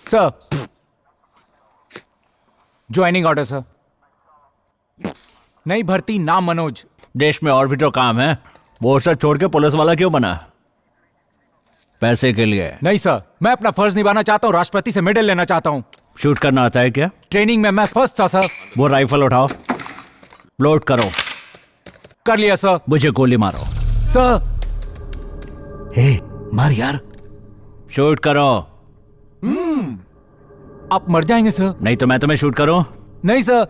Sir, joining order sir. नहीं भर्ती, नाम मनोज। देश में और भी तो काम है, वो सब छोड़ के पुलिस वाला क्यों बना? पैसे के लिए? नहीं सर, मैं अपना फर्ज निभाना चाहता हूँ, राष्ट्रपति से मेडल लेना चाहता हूँ। शूट करना आता है क्या? ट्रेनिंग में मैं फर्स्ट था सर। वो राइफल उठाओ, लोड करो। कर लिया सर। मुझे गोली मारो। सर। हे, मार यार। शूट करो। आप मर जाएंगे सर। नहीं तो मैं तुम्हें शूट करूं? नहीं सर।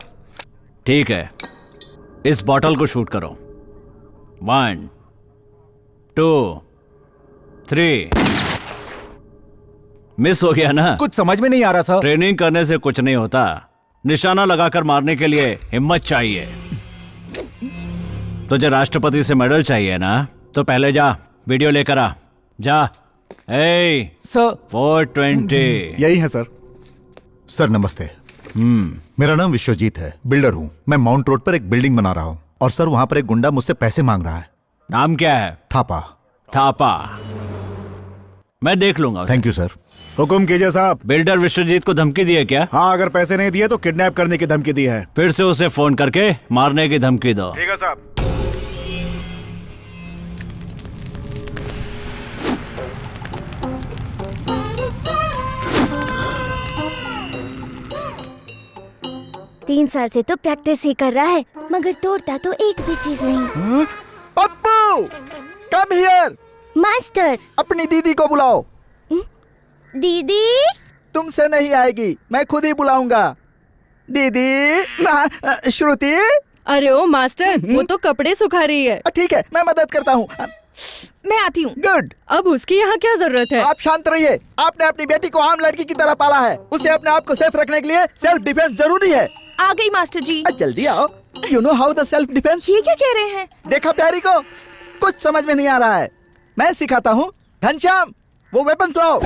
ठीक है, इस बॉटल को शूट करो। 1 2 3। मिस हो गया ना? कुछ समझ में नहीं आ रहा सर। ट्रेनिंग करने से कुछ नहीं होता, निशाना लगाकर मारने के लिए हिम्मत चाहिए। तुझे राष्ट्रपति से मेडल चाहिए ना, तो पहले जा वीडियो लेकर आ। जा। ए सर। 420। यही है सर। सर नमस्ते। मेरा नाम विश्वजीत है, बिल्डर हूँ। मैं माउंट रोड पर एक बिल्डिंग बना रहा हूँ और सर वहाँ पर एक गुंडा मुझसे पैसे मांग रहा है। नाम क्या है? थापा। थापा। मैं देख लूंगा उसे। Thank you sir. हुकुम कीजिए साहब। बिल्डर विश्वजीत को धमकी दी है क्या? हाँ, अगर पैसे नहीं दिए तो किडनैप करने की धमकी दी है। फिर से उसे फोन करके मारने की धमकी दो। ठीक है साहब। तीन साल से तो प्रैक्टिस ही कर रहा है, मगर तोड़ता तो एक भी चीज नहीं। Pappu, come here. मास्टर। अपनी दीदी को बुलाओ। दीदी। तुमसे नहीं आएगी, मैं खुद ही बुलाऊंगा। दीदी। श्रुति। अरे ओ मास्टर, वो तो कपड़े सुखा रही है। ठीक है, मैं मदद करता हूँ। मैं आती हूँ। गुड। अब उसकी यहाँ क्या जरूरत है? आप शांत रहिए। आपने अपनी बेटी को आम लड़की की तरह पाला है। उसे अपने आप को सेफ रखने के लिए सेल्फ डिफेंस जरूरी है। आ गई मास्टर जी। जल्दी आओ। You know how the self defence. ये क्या कह रहे हैं? देखा प्यारी को, कुछ समझ में नहीं आ रहा है। मैं सिखाता हूँ। घनश्याम, वो वेपन लाओ।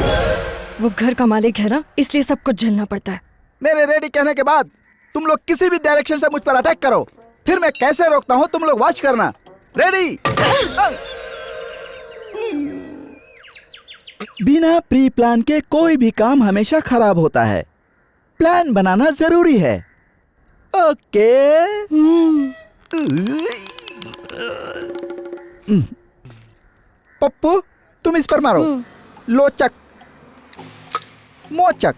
वो घर का मालिक है ना, इसलिए सब कुछ झेलना पड़ता है। मेरे रेडी कहने के बाद तुम लोग किसी भी डायरेक्शन से मुझ पर अटैक करो, फिर मैं कैसे रोकता हूँ तुम लोग वॉच करना। रेडी। बिना प्री प्लान के कोई भी काम हमेशा खराब होता है। प्लान बनाना जरूरी है। ओके। पप्पू, तुम इस पर मारो। लोचक, मोचक,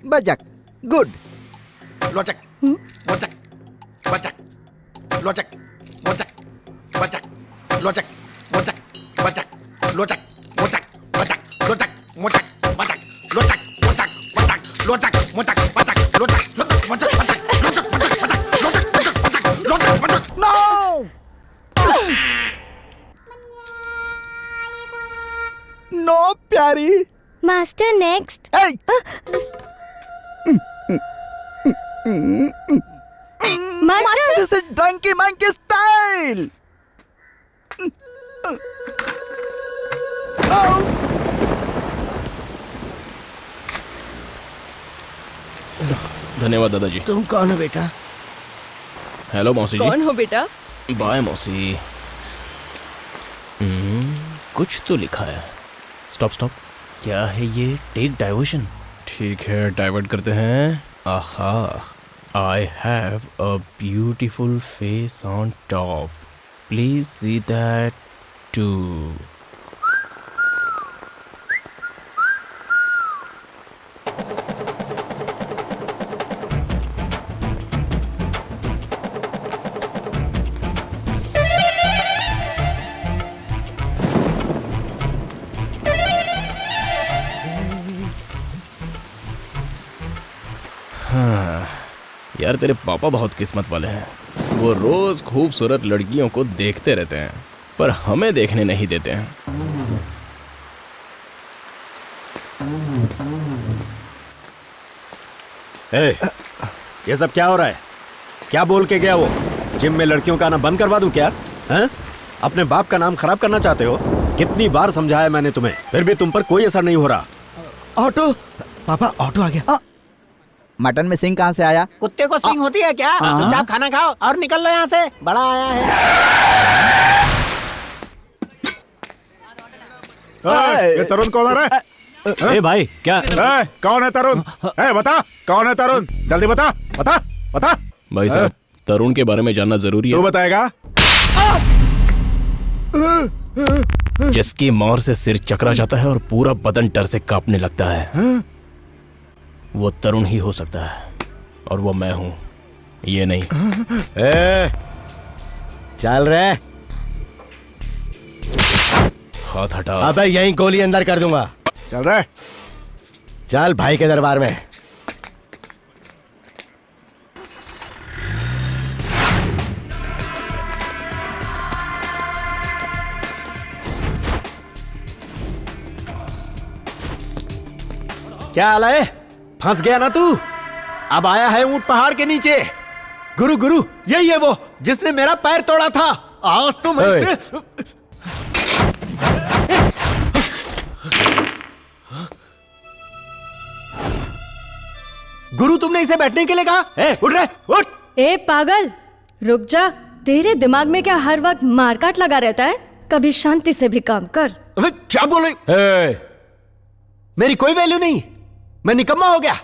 बजक। गुड। लोचक, मोचक, बचक, लोचक, मोचक, बचक, लोचक, मोचक, बचक, लोचक, मोचक, बचक, लोचक, मोचक, बचक, लोचक, मोचक, बचक, लोचक, मोचक, बचक, लोचक, मोचक, बचक, लोचक, मोचक, बचक, लोचक, मोचक, बचक, लोचक, मोचक। नो। नो प्यारी। Master next. Master. This is drunky monkey style. धन्यवाद दादाजी। तुम कौन हो बेटा? हेलो मौसी जी। कौन हो बेटा? बाय मौसी। कुछ तो लिखा है। स्टॉप स्टॉप, क्या है ये? Take diversion. ठीक है, डाइवर्ट करते हैं। आहा, I have a beautiful face on top, please see that too. यार तेरे पापा बहुत किस्मत वाले हैं। वो रोज खूबसूरत लड़कियों को देखते रहते हैं, पर हमें देखने नहीं देते हैं। ये सब क्या हो रहा है? क्या बोल के गया वो? जिम में लड़कियों का आना बंद करवा दूं क्या? हैं? अपने बाप का नाम खराब करना चाहते हो? कितनी बार समझाया मैंने तुम्हें, फिर भी तुम पर कोई असर नहीं हो रहा। ऑटो। पापा, ऑटो आ गया। मटन में सिंग कहाँ से आया? कुत्ते को सिंग होती है क्या? चुपचाप खाना खाओ और निकल लो यहाँ से, बड़ा आया है। ये तरुण कौन आ रहा है? ए भाई क्या कौन है तरुण? बता कौन है तरुण, जल्दी बता बता बता। भाई साहब, तरुण के बारे में जानना जरूरी तू है। बताएगा? जिसकी मार से सिर चकरा जाता है और पूरा बदन डर से कांपने लगता है, वो तरुण ही हो सकता है, और वो मैं हूं, ये नहीं। चल रहे, हाथ हटा। अबे यहीं गोली अंदर कर दूंगा। चल रहा है। चल भाई के दरबार में। क्या हाल है? फंस गया ना तू? अब आया है ऊंट पहाड़ के नीचे। गुरु गुरु यही है वो जिसने मेरा पैर तोड़ा था। आज तो मैं ए! इसे... गुरु तुमने इसे बैठने के लिए कहा? उठ रहे उठ। ए पागल, रुक जा। तेरे दिमाग में क्या हर वक्त मारकाट लगा रहता है? कभी शांति से भी काम कर। अबे क्या बोल रही? मेरी कोई वैल्यू नहीं, मैं निकम्मा हो गया।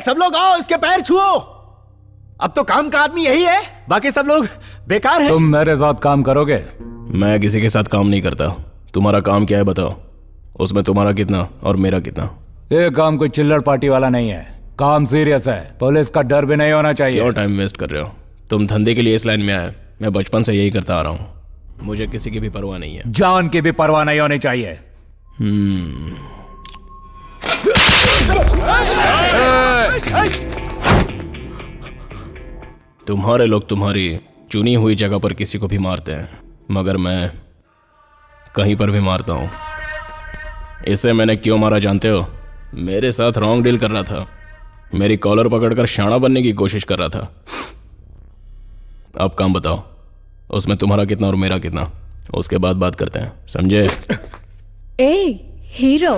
सब लोग आओ, इसके पैर छुओ। अब तो काम का आदमी यही है, बाकी सब लोग बेकार हैं। तुम मेरे साथ काम करोगे? मैं किसी के साथ काम नहीं करता। तुम्हारा काम क्या है बताओ, उसमें तुम्हारा कितना और मेरा कितना? ये काम कोई चिल्लर पार्टी वाला नहीं है, काम सीरियस है। पुलिस का डर भी नहीं होना चाहिए। क्यों टाइम वेस्ट कर रहे हो? तुम धंधे के लिए इस लाइन में आए, मैं बचपन से यही करता आ रहा हूँ। मुझे किसी की भी परवाह नहीं है। जान की भी परवाह नहीं होनी चाहिए। तुम्हारे लोग तुम्हारी चुनी हुई जगह पर किसी को भी मारते हैं, मगर मैं कहीं पर भी मारता हूं। इसे मैंने क्यों मारा जानते हो? मेरे साथ रॉन्ग डील कर रहा था, मेरी कॉलर पकड़कर शाना बनने की कोशिश कर रहा था। अब काम बताओ, उसमें तुम्हारा कितना और मेरा कितना? उसके बाद बात करते हैं, समझे? ए हीरो,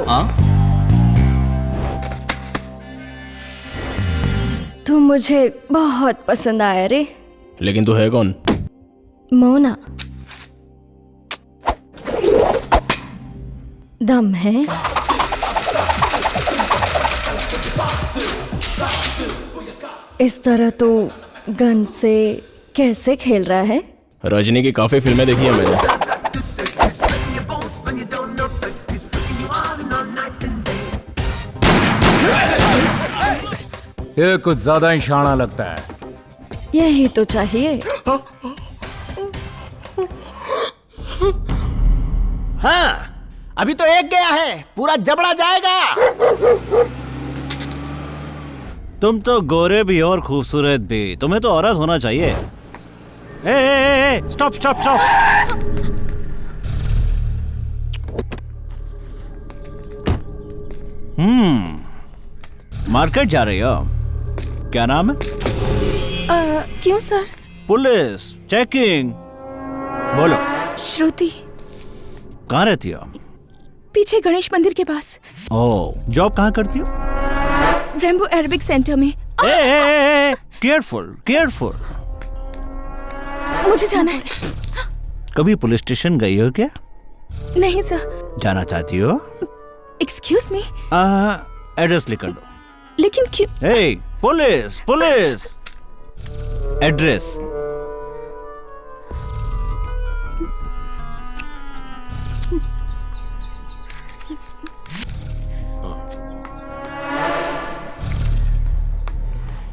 तू मुझे बहुत पसंद आया रे। लेकिन तू है कौन? मोना। दम है? इस तरह तू गन से कैसे खेल रहा है? रजनी की काफी फिल्में देखी है मैंने। ये कुछ ज्यादा ही शाना लगता है। यही तो चाहिए। हाँ, अभी तो एक गया है, पूरा जबड़ा जाएगा। तुम तो गोरे भी और खूबसूरत भी, तुम्हें तो औरत होना चाहिए। ए, स्टॉप स्टॉप स्टॉप। मार्केट जा रही हो? क्या नाम है? क्यों सर? Police checking. बोलो। श्रुति। कहाँ रहती हो? पीछे गणेश मंदिर के पास। ओह, जॉब कहाँ करती हो? रेम्बो एरोबिक सेंटर में। Careful careful. मुझे जाना है। कभी पुलिस स्टेशन गई हो क्या? नहीं सर। जाना चाहती हो? Excuse me. एड्रेस लिख कर दो। लेकिन क्यों? ए, पुलिस पुलिस, एड्रेस।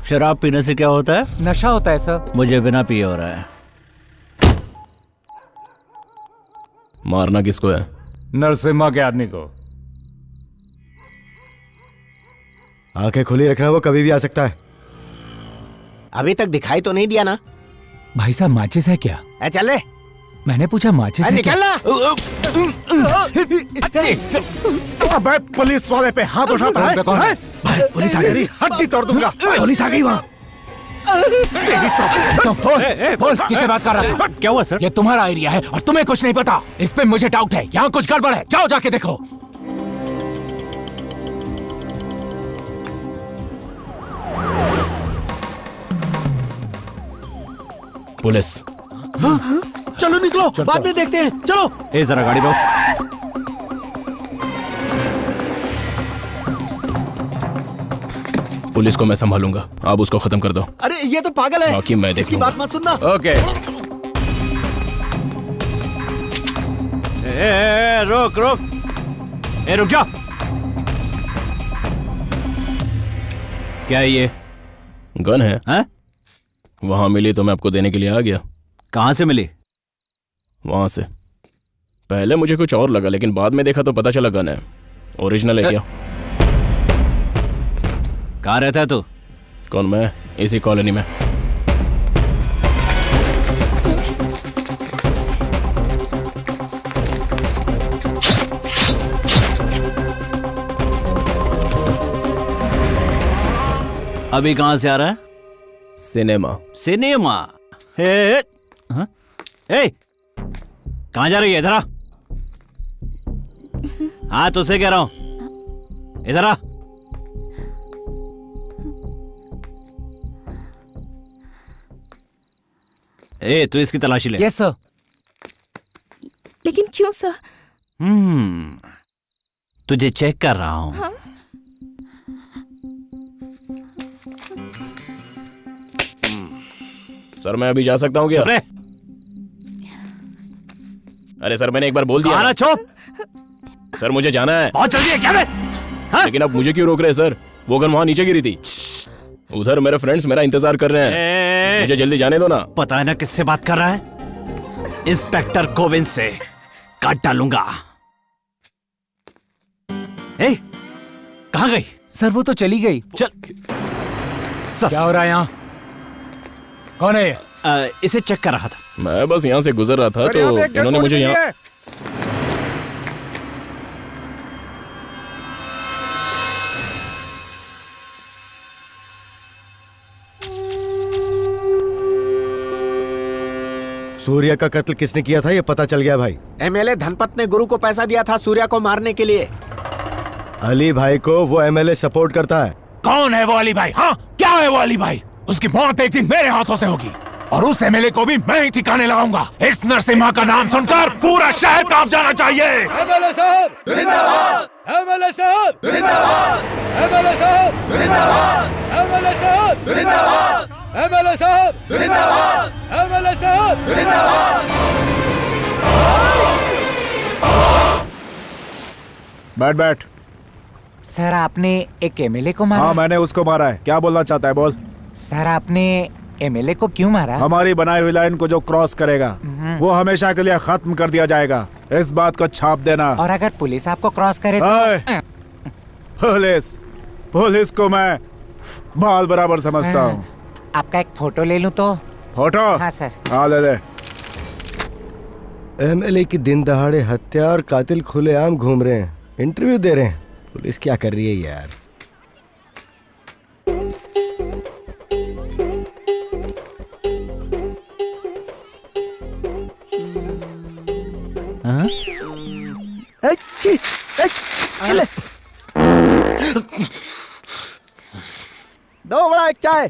शराब पीने से क्या होता है? नशा होता है सर। मुझे बिना पिए हो रहा है। मारना किसको है? नरसिम्हा के आदमी को। आंखें खुली रखना, वो कभी भी आ सकता है। अभी तक दिखाई तो नहीं दिया ना? भाई साहब माचिस है क्या? चल रे। मैंने पूछा माचिस है क्या? निकलना। अबे पुलिस वाले पे हाथ उठाता है? कौन है? भाई पुलिस आ गई, हड्डी तोड़ दूंगा। पुलिस आ गई वहाँ। बोल, किससे बात कर रहा था? क्या हुआ सर? ये तुम्हारा एरिया है और तुम्हें कुछ नहीं पता। इस पे मुझे डाउट है, यहाँ कुछ गड़बड़ है। जाओ जाके देखो। पुलिस। चलो निकलो, बाद में देखते हैं। चलो। ए, जरा गाड़ी रोक। पुलिस को मैं संभालूंगा, आप उसको खत्म कर दो। अरे ये तो पागल है, बाकी मैं देख इसकी लूंगा। बात मत सुनना। ओके रुक रुक, रुक जा। क्या है ये? गन है? हैं? वहां मिली तो मैं आपको देने के लिए आ गया। कहाँ से मिली? वहां से। पहले मुझे कुछ और लगा, लेकिन बाद में देखा तो पता चला गन है। ओरिजिनल है क्या? कहाँ रहता है तू? कौन? मैं इसी कॉलोनी में। अभी कहाँ से आ रहा है? सिनेमा। सिनेमा? हे, हाँ? हे, कहाँ जा रही है? इधर आ। हाँ तुझसे कह रहा हूं, इधर आ। ए, तू इसकी तलाशी ले। Yes sir. लेकिन क्यों सर? तुझे चेक कर रहा हूं। हाँ? सर मैं अभी जा सकता हूँ क्या? चुप रहे। अरे सर मैंने एक बार बोल दिया कहा ना ना। चुप। सर मुझे जाना है। बहुत जल्दी है क्या बे? हाँ? लेकिन आप मुझे क्यों रोक रहे हैं सर? वो गन वहां नीचे गिरी थी। उधर मेरे फ्रेंड्स मेरा इंतजार कर रहे हैं। मुझे जल्दी जाने दो ना। पता है ना किससे बात कर रहा है? इंस्पेक्टर गोविंद से। काट डालूंगा। ए, कहाँ गई? सर वो तो चली गई। चल। क्या हो रहा है यहाँ? कौन है ये? इसे चेक कर रहा था। मैं बस यहाँ से गुजर रहा था सर, यहाँ तो पे एक इन्होंने डेड मुझे बॉडी यहाँ। मिली है। सूर्या का कत्ल किसने किया था ये पता चल गया भाई। एमएलए धनपत ने गुरु को पैसा दिया था सूर्या को मारने के लिए। अली भाई को वो एमएलए सपोर्ट करता है। कौन है वो अली भाई? हाँ क्या है वो अली भाई? उसकी मौत एक दिन मेरे हाथों से होगी और उस एमएलए को भी मैं ही ठिकाने लगाऊंगा। इस नरसिम्हा का नाम सुनकर पूरा शहर कांप जाना चाहिए। एमएलए साहब जिंदाबाद, एमएलए साहब जिंदाबाद, एमएलए साहब जिंदाबाद, एमएलए साहब जिंदाबाद, एमएलए साहब जिंदाबाद, एमएलए साहब जिंदाबाद। बैठ बैठ। सर आपने एक एमएलए को मारा? हाँ मैंने उसको मारा है। क्या बोलना चाहता है बोल। सर आपने एमएलए को क्यों मारा? हमारी बनाई हुई लाइन को जो क्रॉस करेगा वो हमेशा के लिए खत्म कर दिया जाएगा। इस बात को छाप देना। और अगर पुलिस आपको क्रॉस करे तो? पुलिस को मैं बाल बराबर समझता हूँ। आपका एक फोटो ले लूं तो? फोटो? हाँ सर। हाँ ले ले। एमएलए की दिन दहाड़े हत्या और कातिल खुलेआम घूम रहे हैं, इंटरव्यू दे रहे हैं। पुलिस क्या कर रही है यार? दो बड़ा एक चाय।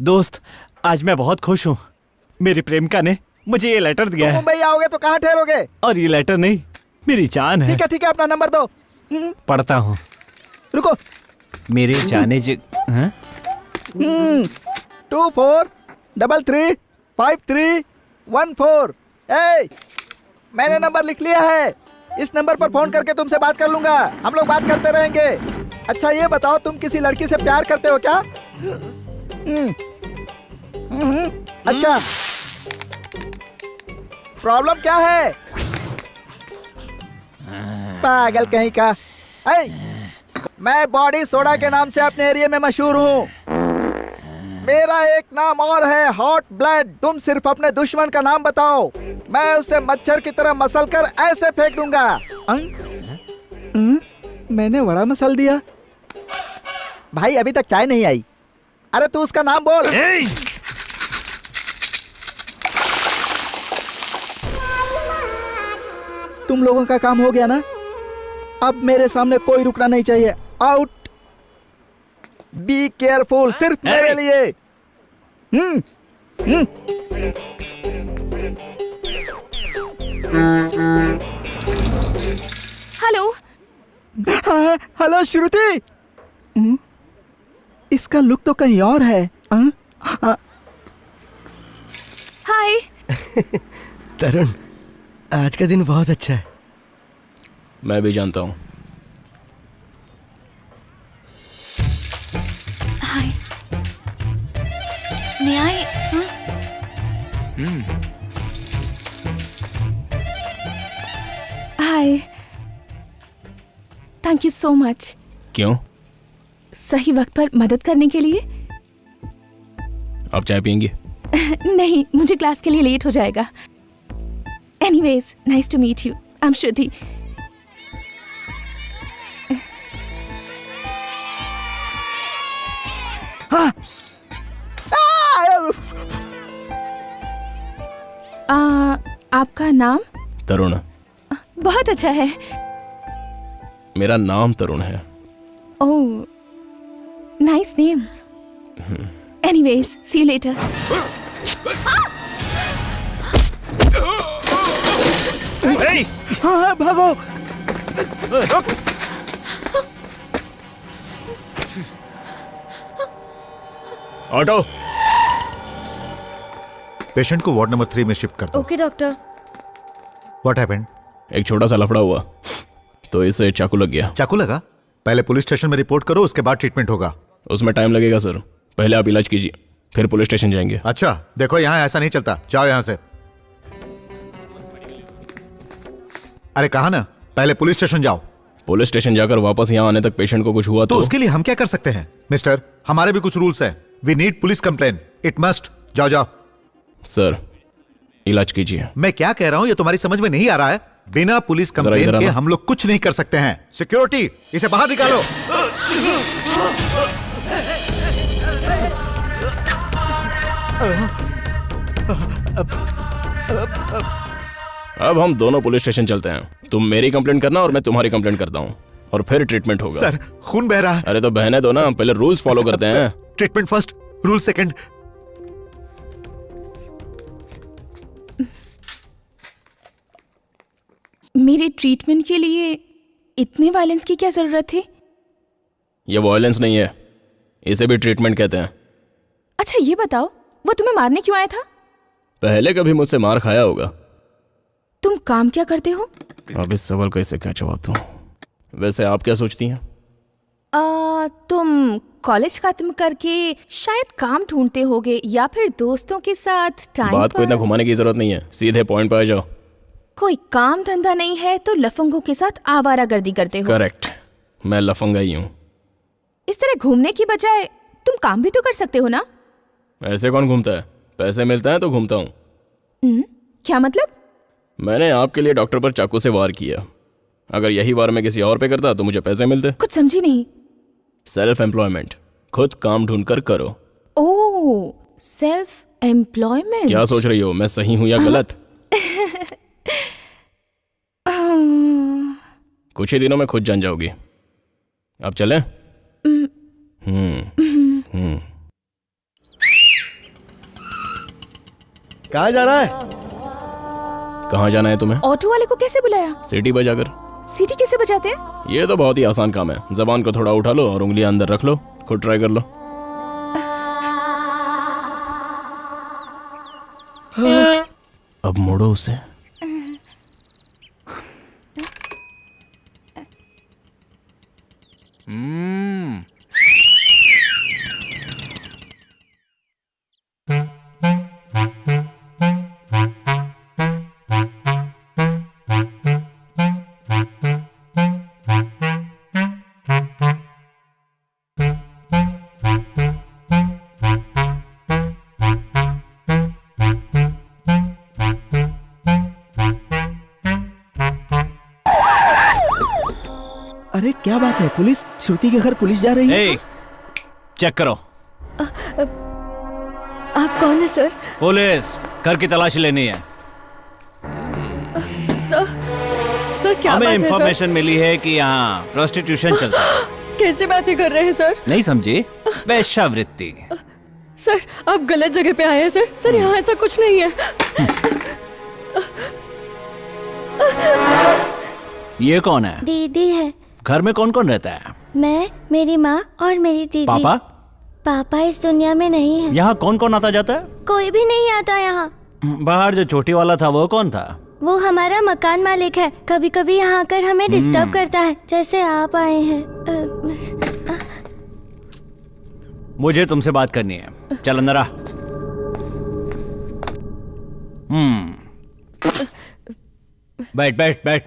दोस्त आज मैं बहुत खुश हूँ। मेरी प्रेमिका ने मुझे ये लेटर दिया है। मुंबई आओगे तो कहाँ ठहरोगे? और ये लेटर नहीं, मेरी जान है। ठीक है अपना नंबर दो। पढ़ता हूँ। रुको। मेरे जाने ज... हाँ? 24335314। ए, मैंने नंबर लिख लिया है। इस नंबर पर फोन करके तुमसे बात कर लूंगा। हम लोग बात करते रहेंगे। अच्छा ये बताओ तुम किसी लड़की से प्यार करते हो क्या? अच्छा प्रॉब्लम क्या है? पागल कहीं का। मैं बॉडी सोडा के नाम से अपने एरिया में मशहूर हूँ। मेरा एक नाम और है, हॉट ब्लड। तुम सिर्फ अपने दुश्मन का नाम बताओ, मैं उसे मच्छर की तरह मसल कर ऐसे फेंक दूंगा। मैंने बड़ा मसल दिया। भाई अभी तक चाय नहीं आई। अरे तू उसका नाम बोल। तुम लोगों का काम हो गया ना? अब मेरे सामने कोई रुकना नहीं चाहिए। आउट। बी केयरफुल, सिर्फ मेरे लिए। हेलो। हेलो श्रुति। इसका लुक तो कहीं और है। हाय। तरुण, आज का दिन बहुत अच्छा है। मैं भी जानता हूँ। हाय। मैं आई। Hi. Thank you so much. क्यों? सही वक्त पर मदद करने के लिए। आप चाय पियेंगी? नहीं, मुझे क्लास के लिए लेट हो जाएगा। Anyways, nice to meet you. I am Shruti. आपका नाम? तरुण। बहुत अच्छा है। मेरा नाम तरुण है। Oh, nice name. Anyways, see you later. हाँ, भागो। ऑटो। पेशेंट को वार्ड नंबर 3 में शिफ्ट कर दो। Okay doctor. What happened? एक छोटा सा लफड़ा हुआ तो इसे चाकू लग गया। चाकू लगा? पहले पुलिस स्टेशन में रिपोर्ट करो, उसके बाद ट्रीटमेंट होगा। उसमें टाइम लगेगा सर। पहले आप इलाज कीजिए, फिर पुलिस स्टेशन जाएंगे। अच्छा, देखो यहाँ ऐसा नहीं चलता। जाओ यहाँ से। अरे कहा ना, पहले पुलिस स्टेशन जाओ। पुलिस स्टेशन जाकर वापस यहाँ आने तक पेशेंट को कुछ हुआ तो उसके लिए हम क्या कर सकते हैं? मिस्टर, हमारे भी कुछ रूल्स है। We need police complaint. It must. जाओ जाओ। सर, इलाज कीजिए। मैं क्या कह रहा हूँ ये तुम्हारी समझ में नहीं आ रहा है? बिना पुलिस कंप्लेन के हम लोग कुछ नहीं कर सकते हैं। सिक्योरिटी, इसे बाहर निकालो। अब हम दोनों पुलिस स्टेशन चलते हैं। तुम मेरी कंप्लेंट करना और मैं तुम्हारी कंप्लेंट करता हूँ, और फिर ट्रीटमेंट होगा। सर, खून बह रहा है। अरे तो बहने दो ना, पहले रूल्स फॉलो करते हैं। Treatment first, rule second. मेरे ट्रीटमेंट के लिए इतने वायलेंस की क्या जरूरत थी? ये वायलेंस नहीं है, इसे भी ट्रीटमेंट कहते हैं। अच्छा ये बताओ, वो तुम्हें मारने क्यों आया था? पहले कभी मुझसे मार खाया होगा। तुम काम क्या करते हो? अब इस सवाल का इसे क्या जवाब दूं? वैसे आप क्या सोचती हैं? तुम कॉलेज खत्म करके शायद काम ढूंढते होगे, या फिर दोस्तों के साथ टाइम बात को इतना घुमाने की जरूरत नहीं है, सीधे पॉइंट पे आ जाओ। कोई काम धंधा नहीं है तो लफंगों के साथ आवारागर्दी करते हो। करेक्ट, मैं लफंगा ही हूँ। इस तरह घूमने की बजाय तुम काम भी तो कर सकते हो ना? ऐसे कौन घूमता है? पैसे मिलते हैं तो घूमता हूँ। क्या मतलब? मैंने आपके लिए डॉक्टर पर चाकू से वार किया। अगर यही वार मैं किसी और पे करता तो मुझे पैसे मिलते। कुछ समझी नहीं। सेल्फ एम्प्लॉयमेंट, खुद काम ढूंढ कर करो। ओह, सेल्फ एम्प्लॉयमेंट। क्या सोच रही हो, मैं सही हूँ या गलत? कुछ ही दिनों में खुद जान जाओगी। अब चलें? कहाँ जा रहा है? कहाँ जाना है तुम्हें? ऑटो वाले को कैसे बुलाया? सीटी बजाकर। सीटी कैसे बजाते हैं? ये तो बहुत ही आसान काम है। जबान को थोड़ा उठा लो और उंगलियां अंदर रख लो। खुद ट्राई कर लो। अब मोड़ो उसे। अरे क्या बात है, पुलिस? श्रुति के घर पुलिस जा रही है। चेक करो। आप कौन है सर? पुलिस, घर की तलाशी लेनी है। सर क्या हमें बात है इंफॉर्मेशन मिली है कि यहाँ प्रोस्टिट्यूशन चलता है। कैसे बातें कर रहे हैं सर? नहीं समझी? वेश्यावृत्ति। सर आप गलत जगह पे आए हैं सर। सर यहाँ ऐसा कुछ नहीं है। ये कौन है? दीदी है। घर में कौन कौन रहता है? मैं, मेरी माँ और मेरी दीदी। पापा? पापा इस दुनिया में नहीं है। यहाँ कौन कौन आता जाता है? कोई भी नहीं आता यहाँ। बाहर जो छोटी वाला था वो कौन था? वो हमारा मकान मालिक है। कभी कभी यहाँ आकर हमें डिस्टर्ब करता है, जैसे आप आए हैं। मुझे तुमसे बात करनी है, चल अंदर आ। बैठ बैठ बैठ।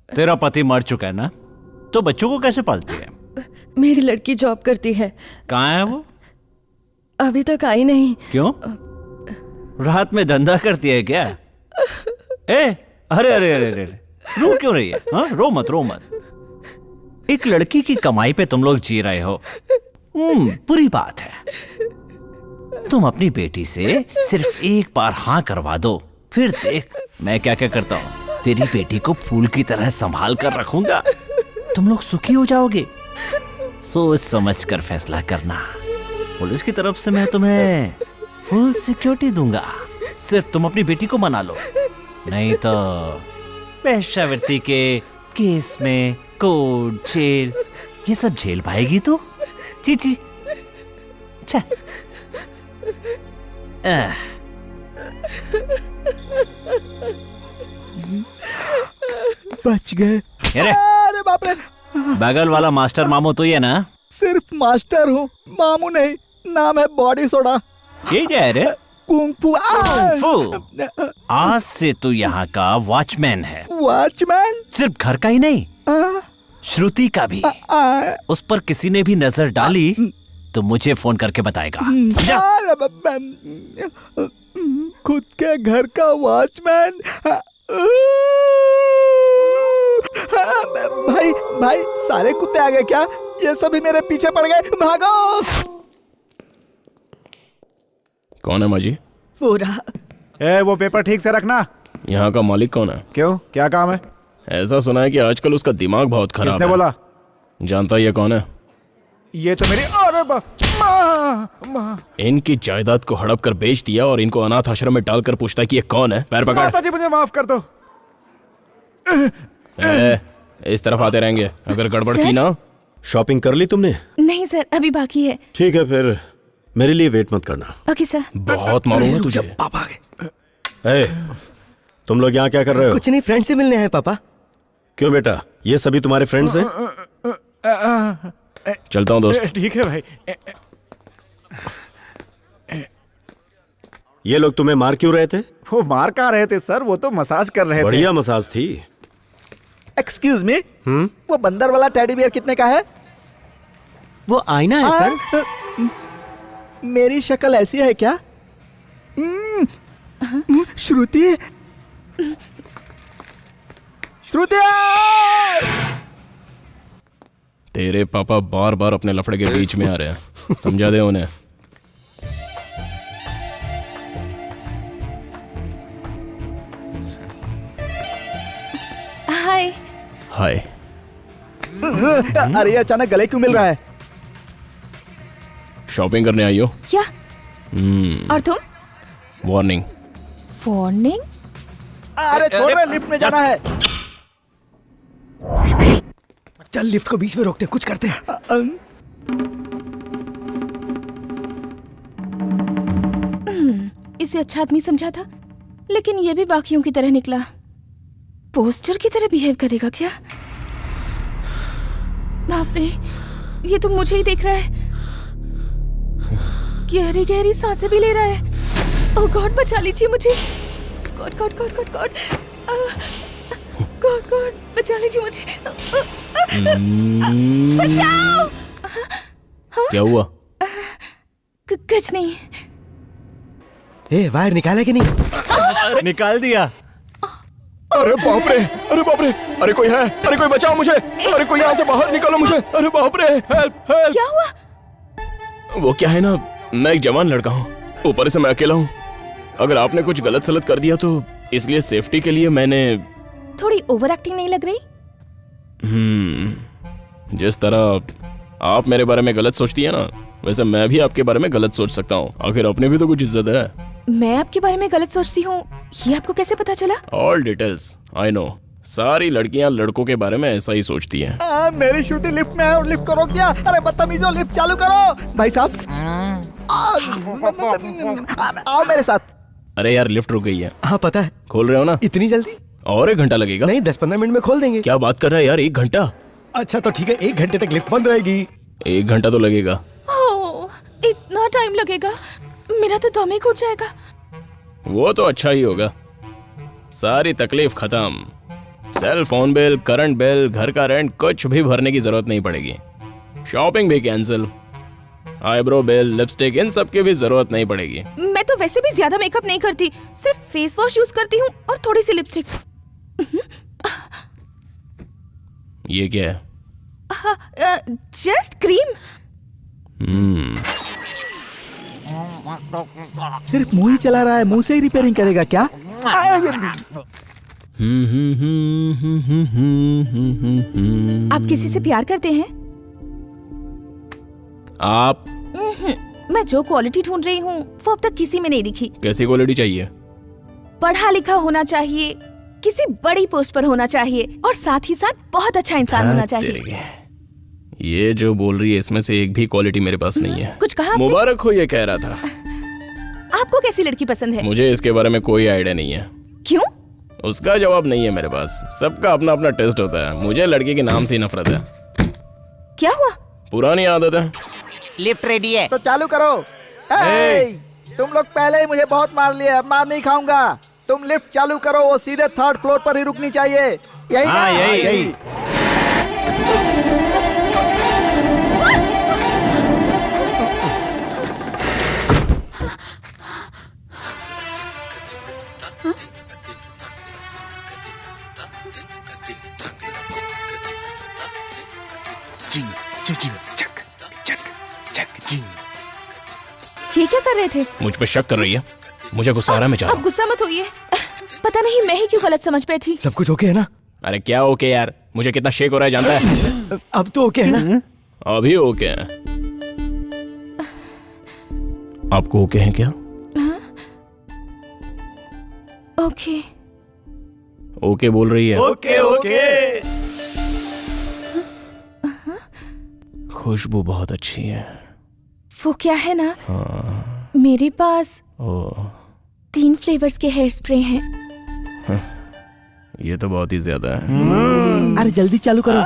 तेरा पति मर चुका है ना, तो बच्चों को कैसे पालती है? मेरी लड़की जॉब करती है। कहाँ है वो? अभी तक आई नहीं। क्यों? रात में धंधा करती है क्या? अरे अरे अरे अरे, रो क्यों रही है? हाँ, रो मत रो मत। एक लड़की की कमाई पे तुम लोग जी रहे हो, बुरी बात है। तुम अपनी बेटी से सिर्फ एक बार हाँ करवा दो, फिर देख मैं क्या क्या करता हूँ। तेरी बेटी को फूल की तरह संभाल कर रखूंगा, तुम लोग सुखी हो जाओगे। सोच समझ कर फैसला करना। पुलिस की तरफ से मैं तुम्हें फुल सिक्योरिटी दूंगा, सिर्फ तुम अपनी बेटी को मना लो, नहीं तो वेश्यावृत्ति के केस में कोर्ट जेल ये सब झेल पाएगी तू? चीची बच गए। अरे बाप रे, बगल वाला मास्टर मामू तो ये ना? सिर्फ मास्टर हूँ, मामू नहीं। नाम है बॉडी सोडा। ये क्या है रे? कुंग फू। आज से तू यहाँ का वॉचमैन है। वॉचमैन? सिर्फ घर का ही नहीं, श्रुति का भी। उस पर किसी ने भी नजर डाली तो मुझे फोन करके बताएगा, समझा? खुद के घर का वॉचमैन। भाई भाई, सारे कुत्ते आ गए क्या? ये सभी मेरे पीछे पड़ गए, भागो। कौन है माजी? वो रहा। वो पेपर ठीक से रखना। यहाँ का मालिक कौन है? क्यों, क्या काम है? ऐसा सुना है कि आजकल उसका दिमाग बहुत खराब है। किसने बोला? जानता ये कौन है? ये तो मेरी। अरे माँ। इनकी जायदाद को हड़प कर बेच दिया और इनको अनाथ आश्रम में डालकर पूछता है कि ये कौन है। पैर पकड़। माताजी मुझे माफ कर दो। इस तरफ आते रहेंगे, अगर गड़बड़ की ना। शॉपिंग कर ली तुमने? नहीं सर, अभी बाकी है। ठीक है, फिर मेरे लिए वेट मत करना। Okay sir. बहुत मारूंगा तुझे। पापा आ गए। तुम लोग यहाँ क्या कर रहे हो? कुछ नहीं, फ्रेंड से मिलने हैं पापा। क्यों बेटा, ये सभी तुम्हारे फ्रेंड्स हैं? चलता हूँ दोस्त। ठीक है भाई। ये लोग तुम्हें मार क्यों रहे थे? वो मार कहाँ रहे थे सर, वो तो मसाज कर रहे थे। बढ़िया मसाज थी। एक्सक्यूज मी, वो बंदर वाला टेडी बियर कितने का है? वो आईना है सर। मेरी शक्ल ऐसी है क्या? श्रुति, श्रुति। तेरे पापा बार बार अपने लफड़े के बीच में आ रहे हैं, समझा दे उन्हें। हाय। हाय। अरे अचानक गले क्यों मिल रहा है? शॉपिंग करने आई हो क्या? और तुम? वार्निंग। वार्निंग? अरे छोड़ रहे, लिफ्ट में जाना है। चल लिफ्ट को बीच में रोकते, कुछ करते हैं। इसे अच्छा आदमी समझा था, लेकिन ये भी बाकियों की तरह निकला। पोस्टर की तरह बिहेव करेगा क्या? बाप रे, ये तो मुझे ही देख रहा है। गहरी गहरी सांसें भी ले रहा है। ओह गॉड, बचा लीजिए मुझे। God God God God God God God, बचा लीजिए मुझे। बचाओ। क्या हुआ? कुछ नहीं। वायर निकाला कि नहीं? निकाल दिया। अरे बाप रे, अरे बाप रे, अरे कोई है, अरे कोई बचाओ मुझे, अरे कोई यहाँ से बाहर निकालो मुझे, अरे बाप रे, हेल्प हेल्प। क्या हुआ? वो क्या है ना, मैं एक जवान लड़का हूँ, ऊपर से मैं अकेला हूँ। अगर आपने कुछ गलत सलत कर दिया तो इसलिए सेफ्टी के लिए मैंने। थोड़ी ओवर एक्टिंग नहीं लग रही? जिस तरह आप मेरे बारे में गलत सोचती है ना, वैसे मैं भी आपके बारे में गलत सोच सकता हूँ। आखिर अपने भी तो कुछ इज्जत है। मैं आपके बारे में गलत सोचती हूँ, ये आपको कैसे पता चला? All details I know. सारी लड़कियां लड़कों के बारे में ऐसा ही सोचती हैं। मेरी शूटी लिफ्ट में है और लिफ्ट को रोक दिया। अरे बदतमीजों, लिफ्ट चालू करो। भाई साहब आओ मेरे साथ। अरे यार लिफ्ट रुक गई है। हाँ पता है। खोल रहे हो ना? इतनी जल्दी? और 1 घंटा लगेगा। नहीं 10-15 मिनट में खोल देंगे। क्या बात कर रहा है यार, 1 घंटा? अच्छा तो ठीक है, 1 घंटे तक लिफ्ट बंद रहेगी। 1 घंटा तो लगेगा। इतना टाइम लगेगा? मेरा तो दम ही घुट जाएगा। वो तो अच्छा ही होगा। सारी तकलीफ खत्म। Cell phone bill, current bill, घर का रेंट कुछ भी भरने की जरूरत नहीं पड़ेगी। शॉपिंग भी कैंसिल, आईब्रो बिल, लिपस्टिक, इन सब की भी जरूरत नहीं पड़ेगी। मैं तो वैसे भी ज्यादा मेकअप नहीं करती, सिर्फ फेस वॉश यूज करती हूँ और थोड़ी सी लिपस्टिक। ये क्या है? Just cream. सिर्फ मुंह ही चला रहा है, मुंह से ही रिपेयरिंग करेगा क्या? आप किसी से प्यार करते हैं? आप? मैं जो क्वालिटी ढूंढ रही हूँ वो अब तक किसी में नहीं दिखी। कैसी क्वालिटी चाहिए? पढ़ा लिखा होना चाहिए, किसी बड़ी पोस्ट पर होना चाहिए और साथ ही साथ बहुत अच्छा इंसान होना चाहिए। ये जो बोल रही है इसमें से एक भी क्वालिटी मेरे पास नहीं है। कुछ कहा? मुबारक हो, ये कह रहा था। आपको कैसी लड़की पसंद है? मुझे इसके बारे में कोई आइडिया नहीं है। क्यों? उसका जवाब नहीं है मेरे पास। सबका अपना अपना टेस्ट होता है। मुझे लड़की के नाम से ही नफरत है। क्या हुआ? पुरानी आदत है। लिफ्ट रेडी है तो चालू करो। तुम लोग पहले ही मुझे बहुत मार लिया, अब मार नहीं खाऊंगा। तुम लिफ्ट चालू करो, वो सीधे 3rd फ्लोर पर ही रुकनी चाहिए। यही ना? यही। ये क्या कर रहे थे? मुझ पे शक कर रही है? मुझे गुस्सा आ रहा है, मैं जा रहा अब हूं। गुस्सा मत होइए। पता नहीं मैं ही क्यों गलत समझ पाई थी। सब कुछ ओके है ना? अरे क्या ओके यार, मुझे कितना शेक हो रहा है जानता है? अब तो ओके है ना? अभी ओके है। आपको ओके है क्या? ओके। ओके बोल रही है। Okay okay. खुशबू बहुत अच्छी है। वो क्या है ना, हाँ। मेरे पास ओ 3 फ्लेवर्स के हेयर स्प्रे हैं। ये तो बहुत ही ज्यादा है। अरे जल्दी चालू करो।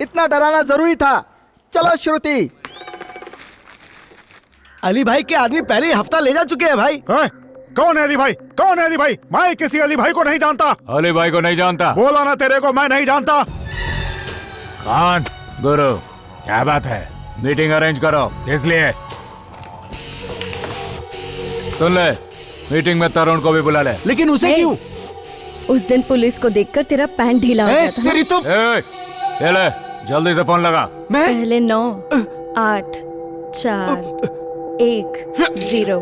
इतना डराना जरूरी था। चलो श्रुति। अली भाई के आदमी पहले ही हफ्ता ले जा चुके हैं भाई। कौन है अली भाई? कौन है अली भाई? मैं किसी अली भाई को नहीं जानता। अली भाई को नहीं जानता? बोला ना तेरे को, मैं नहीं जानता। कौन? गुरु, क्या बात है? मीटिंग अरेंज करो। किस लिए? सुन ले, मीटिंग में तरुण को भी बुला ले। लेकिन उसे क्यों? उस दिन पुलिस को देखकर तेरा पैंट ढीला हो गया था। तेरी तो ये ले, जल्दी से फोन लगा। पहले 9 8 4 1 0।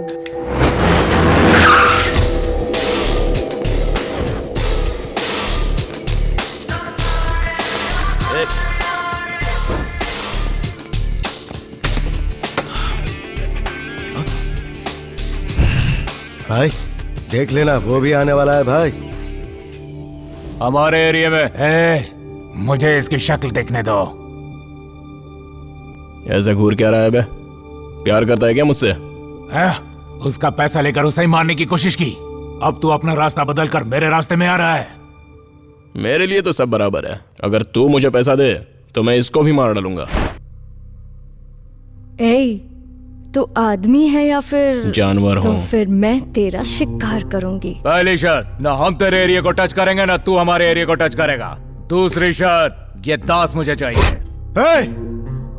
भाई देख लेना, वो भी आने वाला है भाई। हमारे एरिया में। मुझे इसकी शक्ल देखने दो। ऐसा घूर क्या रहा है बे? प्यार करता है क्या मुझसे? उसका पैसा लेकर उसे ही मारने की कोशिश की। अब तू अपना रास्ता बदल कर मेरे रास्ते में आ रहा है। मेरे लिए तो सब बराबर है। अगर तू मुझे पैसा दे तो मैं इसको भी मार डालूंगा। तू आदमी है या फिर जानवर तो हूँ। फिर मैं तेरा शिकार करूंगी। पहली शर्त, ना हम तेरे एरिया को टच करेंगे ना तू हमारे एरिया को टच करेगा। दूसरी शर्त, ये दास मुझे चाहिए।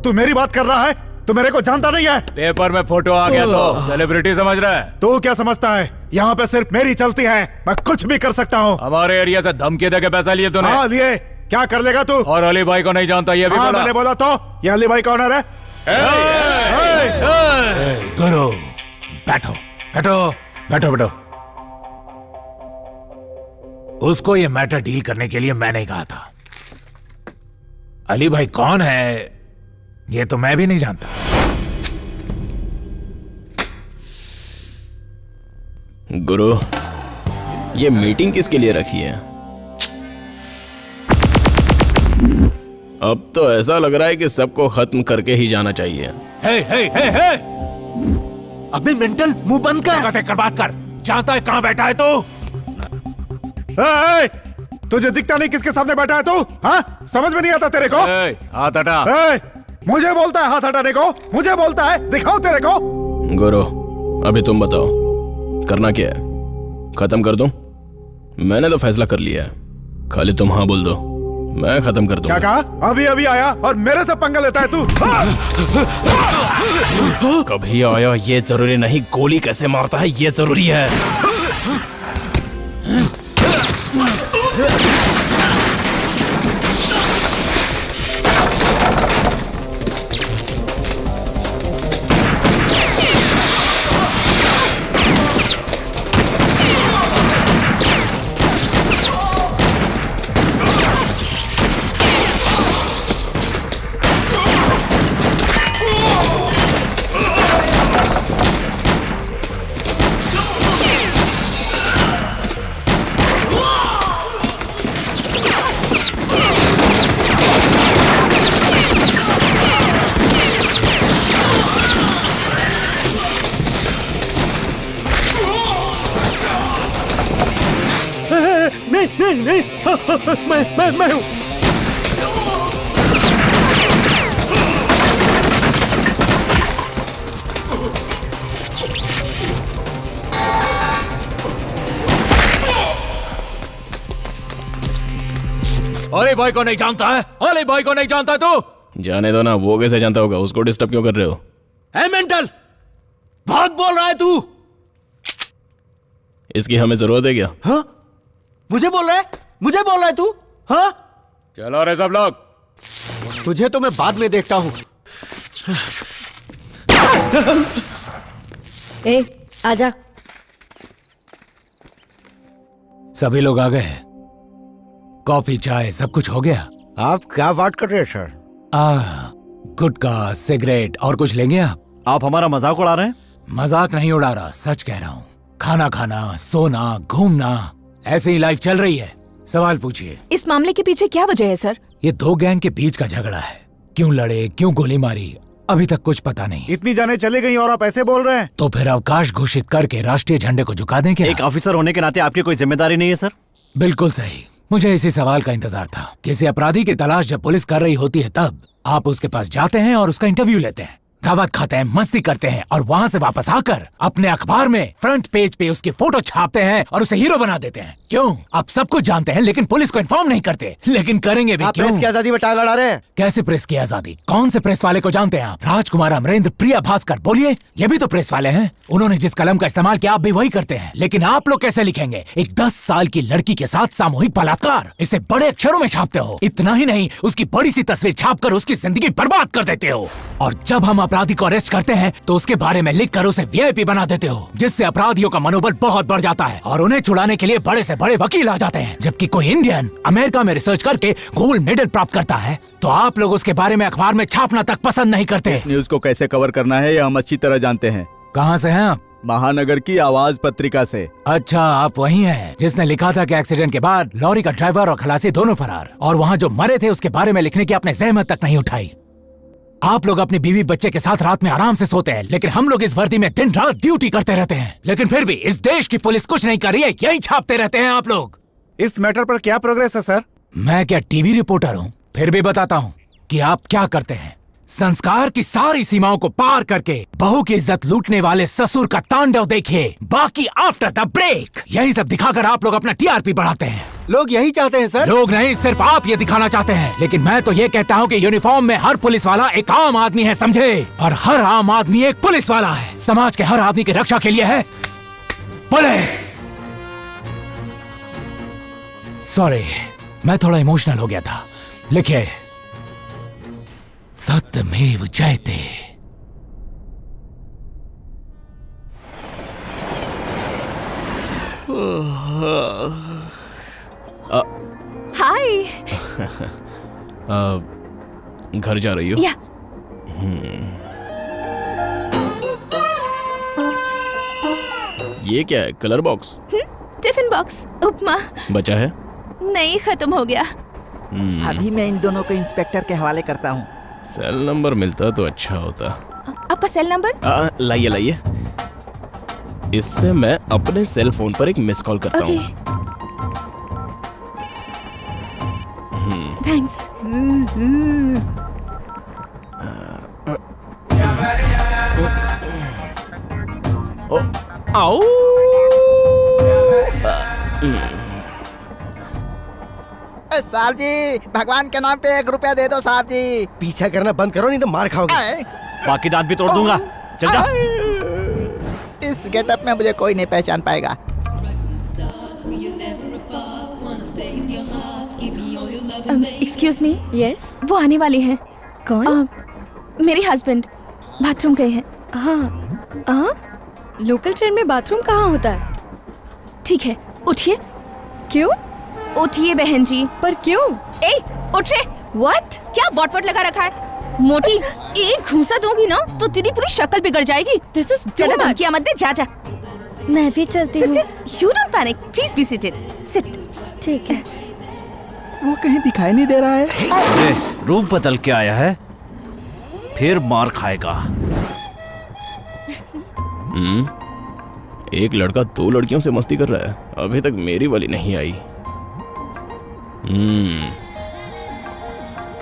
तू मेरी बात कर रहा है? तू मेरे को जानता नहीं है? पेपर में फोटो आ गया तो सेलिब्रिटी समझ रहा है? तू क्या समझता है? यहाँ पे सिर्फ मेरी चलती है, मैं कुछ भी कर सकता हूँ। हमारे एरिया से धमकी देके पैसा लिए तूने? हाँ लिए, क्या कर लेगा तू? और अली भाई को नहीं जानता ये भी हाँ, बोला। मैंने बोला तो ये अली भाई का ऑनर है। गुरु बैठो बैठो बैठो बैठो। उसको ये मैटर डील करने के लिए मैंने कहा था। अली भाई कौन है ये तो मैं भी नहीं जानता। गुरु, ये मीटिंग किसके लिए रखी है? अब तो ऐसा लग रहा है कि सबको खत्म करके ही जाना चाहिए। हे हे हे हे अबे मेंटल, मुंह बंद कर बात कर। जानता है कहां बैठा है तू? तुझे दिखता नहीं किसके सामने बैठा है तू? हाँ, समझ में नहीं आता तेरे को? हाथ हटा। मुझे बोलता है हाथ हटाने को? मुझे बोलता है दिखाओ तेरे को? गुरु, अभी तुम बताओ करना क्या है? खत्म कर दूं? मैंने तो फैसला कर लिया है, खाली तुम हाँ बोल दो, मैं खत्म कर दूंगा। क्या कहा? अभी अभी आया और मेरे से पंगा लेता है तू? कभी आया ये जरूरी नहीं, गोली कैसे मारता है ये जरूरी है। नहीं, मैं हूं। अली भाई को नहीं जानता है? अली भाई को नहीं जानता तू? जाने दो ना, वो कैसे जानता होगा? उसको डिस्टर्ब क्यों कर रहे हो? ए मेंटल, बहुत बोल रहा है तू। इसकी हमें जरूरत है क्या? हाँ? मुझे बोल रहा है तू? हाँ? चलो रे सब लोग। तुझे तो मैं बाद में देखता हूं। ए, आजा। सभी लोग आ गए? कॉफी चाय सब कुछ हो गया? आप क्या बात कर रहे हैं सर? गुटखा सिगरेट और कुछ लेंगे आप हमारा मजाक उड़ा रहे हैं? मजाक नहीं उड़ा रहा, सच कह रहा हूँ। खाना खाना, सोना, घूमना, ऐसे ही लाइफ चल रही है। सवाल पूछिए। इस मामले के पीछे क्या वजह है सर? ये दो गैंग के बीच का झगड़ा है। क्यों लड़े, क्यों गोली मारी, अभी तक कुछ पता नहीं। इतनी जाने चली गई और आप ऐसे बोल रहे हैं? तो फिर अवकाश घोषित करके राष्ट्रीय झंडे को झुका दें क्या? एक ऑफिसर होने के नाते आपकी कोई जिम्मेदारी नहीं है सर? बिल्कुल सही, मुझे इसी सवाल का इंतजार था। किसी अपराधी की तलाश जब पुलिस कर रही होती है तब आप उसके पास जाते हैं और उसका इंटरव्यू लेते हैं, दावत खाते हैं, मस्ती करते हैं और वहाँ से वापस आकर अपने अखबार में फ्रंट पेज पे उसकी फोटो छापते हैं और उसे हीरो बना देते हैं। क्यों? आप सब कुछ जानते हैं लेकिन पुलिस को इन्फॉर्म नहीं करते। लेकिन करेंगे भी आप क्यों? प्रेस की आजादी बता लड़ा रहे हैं। कैसे प्रेस की आजादी? कौन से प्रेस वाले को जानते हैं आप? राजकुमार, अमरेंद्र, प्रिया भास्कर, बोलिए, ये भी तो प्रेस वाले हैं। उन्होंने जिस कलम का इस्तेमाल किया आप भी वही करते हैं। लेकिन आप लोग कैसे लिखेंगे? एक 10 साल की लड़की के साथ सामूहिक बलात्कार, इसे बड़े अक्षरों में छापते हो। इतना ही नहीं, उसकी बड़ी सी तस्वीर छापकर उसकी जिंदगी बर्बाद कर देते हो। और जब हम अपराधी को अरेस्ट करते हैं तो उसके बारे में लिखकर उसे वीआईपी बना देते हो, जिससे अपराधियों का मनोबल बहुत बढ़ जाता है और उन्हें छुड़ाने के लिए बड़े से बड़े वकील आ जाते हैं। जबकि कोई इंडियन अमेरिका में रिसर्च करके गोल्ड मेडल प्राप्त करता है तो आप लोग उसके बारे में अखबार में छापना तक पसंद नहीं करते। न्यूज को कैसे कवर करना है ये हम अच्छी तरह जानते हैं। कहाँ से हैं आप? महानगर की आवाज पत्रिका से। अच्छा, आप वही हैं जिसने लिखा था कि एक्सीडेंट के बाद लॉरी का ड्राइवर और खलासी दोनों फरार, और वहाँ जो मरे थे उसके बारे में लिखने की आपने जहमत तक नहीं उठाई। आप लोग अपनी बीवी बच्चे के साथ रात में आराम से सोते हैं, लेकिन हम लोग इस वर्दी में दिन रात ड्यूटी करते रहते हैं। लेकिन फिर भी इस देश की पुलिस कुछ नहीं कर रही है, यही छापते रहते हैं आप लोग। इस मैटर पर क्या प्रोग्रेस है सर? मैं क्या टीवी रिपोर्टर हूँ? फिर भी बताता हूँ कि आप क्या करते हैं। संस्कार की सारी सीमाओं को पार करके बहू की इज्जत लूटने वाले ससुर का तांडव देखिए। बाकी आफ्टर द ब्रेक। यही सब दिखाकर आप लोग अपना टीआरपी बढ़ाते हैं। लोग यही चाहते हैं सर। लोग नहीं, सिर्फ आप ये दिखाना चाहते हैं। लेकिन मैं तो ये कहता हूँ कि यूनिफॉर्म में हर पुलिस वाला एक आम आदमी है, समझे? और हर आम आदमी एक पुलिस वाला है। समाज के हर आदमी की रक्षा के लिए है पुलिस। सॉरी, मैं थोड़ा इमोशनल हो गया था। लिखिए, सत्यमेव जयते। हाय। घर जा रही हो? या। ये क्या है? Colour box? टिफिन बॉक्स, उपमा। बचा है? नहीं, खत्म हो गया। अभी मैं इन दोनों को इंस्पेक्टर के हवाले करता हूँ। सेल नंबर मिलता तो अच्छा होता। आपका सेल नंबर? लाइए लाइए। इससे मैं अपने सेल फोन पर एक मिस कॉल करता हूँ। थैंक्स। आओ। साहब जी, भगवान के नाम पे 1 रुपया दे दो साहब जी। पीछा करना बंद करो, नहीं तो मार खाओगे। बाकी दांत भी तोड़ दूंगा। चल जा। इस गेटअप में मुझे कोई नहीं पहचान पाएगा। Excuse me. यस। वो आने वाले हैं। कौन? मेरे हस्बैंड बाथरूम गए हैं। हाँ। लोकल ट्रेन में बाथरूम कहाँ होता है? ठीक है, उठिए। क्यों? उठिए बहन जी। पर क्यों? ए, उठ रे। व्हाट? क्या वॉट लगा रखा है? मोटी, एक घूंसा दूंगी ना तो तेरी पूरी शक्ल बिगड़ जाएगी। दिस इज चलो धमकियां मत दे, जा जा। मैं भी चलती हूँ। Sister, you don't panic, please be seated. Sit. ठीक है। वो कहीं दिखाई नहीं दे रहा है। रूप बदल के आया है, फिर मार खाएगा। एक लड़का 2 लड़कियों से मस्ती कर रहा है, अभी तक मेरी वाली नहीं आई।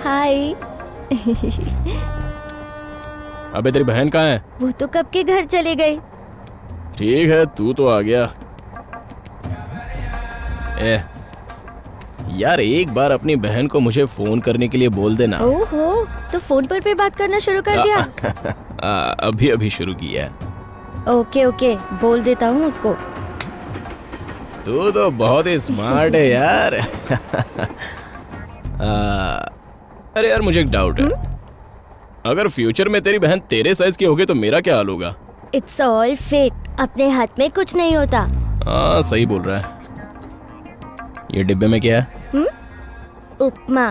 हाय। अबे तेरी बहन कहाँ है? वो तो कब के घर चले गए। ठीक है, तू तो आ गया। यार, एक बार अपनी बहन को मुझे फोन करने के लिए बोल देना। ओहो, तो फोन पर भी बात करना शुरू कर दिया। अभी अभी शुरू किया है। ओके ओके, बोल देता हूँ उसको। तू तो बहुत ही स्मार्ट है यार। अरे यार, मुझे एक डाउट है। अगर फ्यूचर में तेरी बहन तेरे साइज की होगी तो मेरा क्या हाल होगा? इट्स ऑल फेट, अपने हाथ में कुछ नहीं होता। हाँ, सही बोल रहा है। ये डिब्बे में क्या है? उपमा।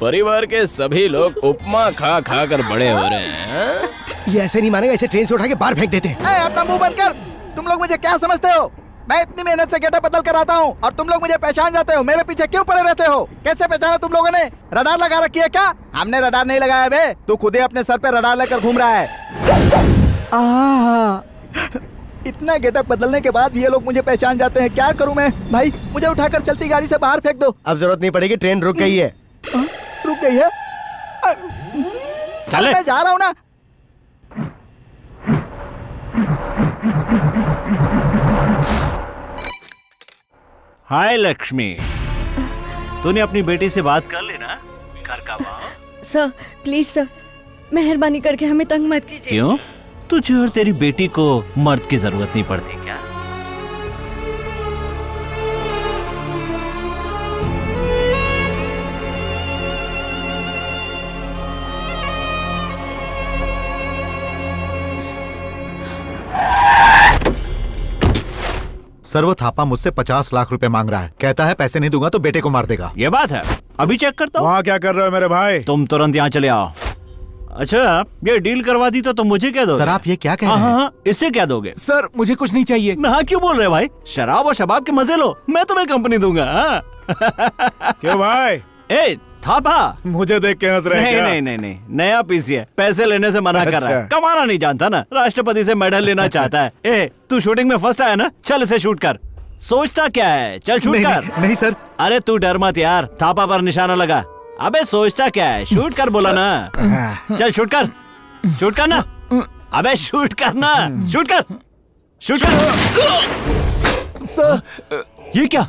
परिवार के सभी लोग उपमा खा खा कर बड़े हो रहे हैं। ये ऐसे नहीं मानेगा, इसे ट्रेन से उठा के बाहर फेंक देते हैं। अपना मुंह बंद कर। तुम लोग मुझे क्या समझते हो? मैं इतनी मेहनत से गेटअप बदल कर आता हूँ और तुम लोग मुझे पहचान जाते हो। मेरे पीछे क्यों पड़े रहते हो? कैसे पहचाना तुम लोगों ने? रडार लगा रखी है क्या? हमने रडार नहीं लगाया बे। तू खुद ही अपने सर पे रडार लेकर घूम रहा है। इतना गेटअप बदलने के बाद ये लोग मुझे पहचान जाते हैं। क्या करूं मैं? भाई, मुझे उठाकर चलती गाड़ी से बाहर फेंक दो। अब जरूरत नहीं पड़ेगी, ट्रेन रुक गई है। रुक गई है? चले। मैं जा रहा हूँ ना। हाय लक्ष्मी, तूने अपनी बेटी से बात कर लेना। घर का बाप। सर, प्लीज सर, मेहरबानी करके हमें तंग मत कीजिए। क्यों? तुझे और तेरी बेटी को मर्द की जरूरत नहीं पड़ती क्या? सर, वो थापा मुझसे 50 लाख रुपए मांग रहा है। कहता है पैसे नहीं दूंगा तो बेटे को मार देगा। ये बात है, अभी चेक करता हूँ। वहाँ क्या कर रहे हो मेरे भाई? तुम तुरंत यहाँ चले आओ। अच्छा, ये डील करवा दी तो तुम मुझे क्या दोगे? सर, आप ये क्या कह रहे हैं? हाँ, इससे क्या दोगे? सर, मुझे कुछ नहीं चाहिए। ना क्यों बोल रहे भाई? शराब और शबाब के मजे लो, मैं तुम्हें कंपनी दूंगा। क्यों भाई? ए थापा, मुझे देख के हंस रहे हैं क्या? नहीं, नया पीसी है, पैसे लेने से मना कर रहा है। कमाना नहीं जानता ना, राष्ट्रपति से मेडल लेना चाहता है। ए, तू शूटिंग में फर्स्ट आया ना, चल इसे शूट कर। सोचता क्या है, चल शूट कर। नहीं सर। अरे तू डर मत यार, थापा पर निशाना लगा। अबे सोचता क्या है, शूट कर बोला ना। चल शूट कर, शूट कर ना। अबे शूट करना, शूट कर, शूट कर। सर, ये क्या,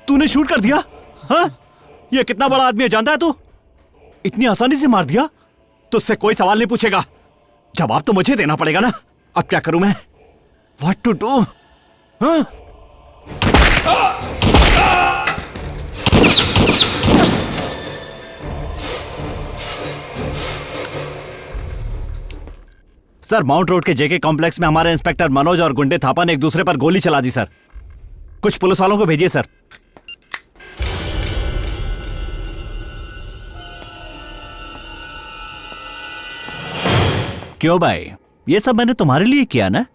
तूने शूट कर दिया? हाँ? ये कितना बड़ा आदमी है जानता है तू? इतनी आसानी से मार दिया? तुझसे कोई सवाल नहीं पूछेगा, जवाब तो मुझे देना पड़ेगा ना। अब क्या करूं मैं? What to do? हाँ? सर, माउंट रोड के जेके कॉम्प्लेक्स में हमारे इंस्पेक्टर मनोज और गुंडे थापा ने एक दूसरे पर गोली चला दी सर। कुछ पुलिस वालों को भेजिए सर। क्यों भाई, ये सब मैंने तुम्हारे लिए किया ना?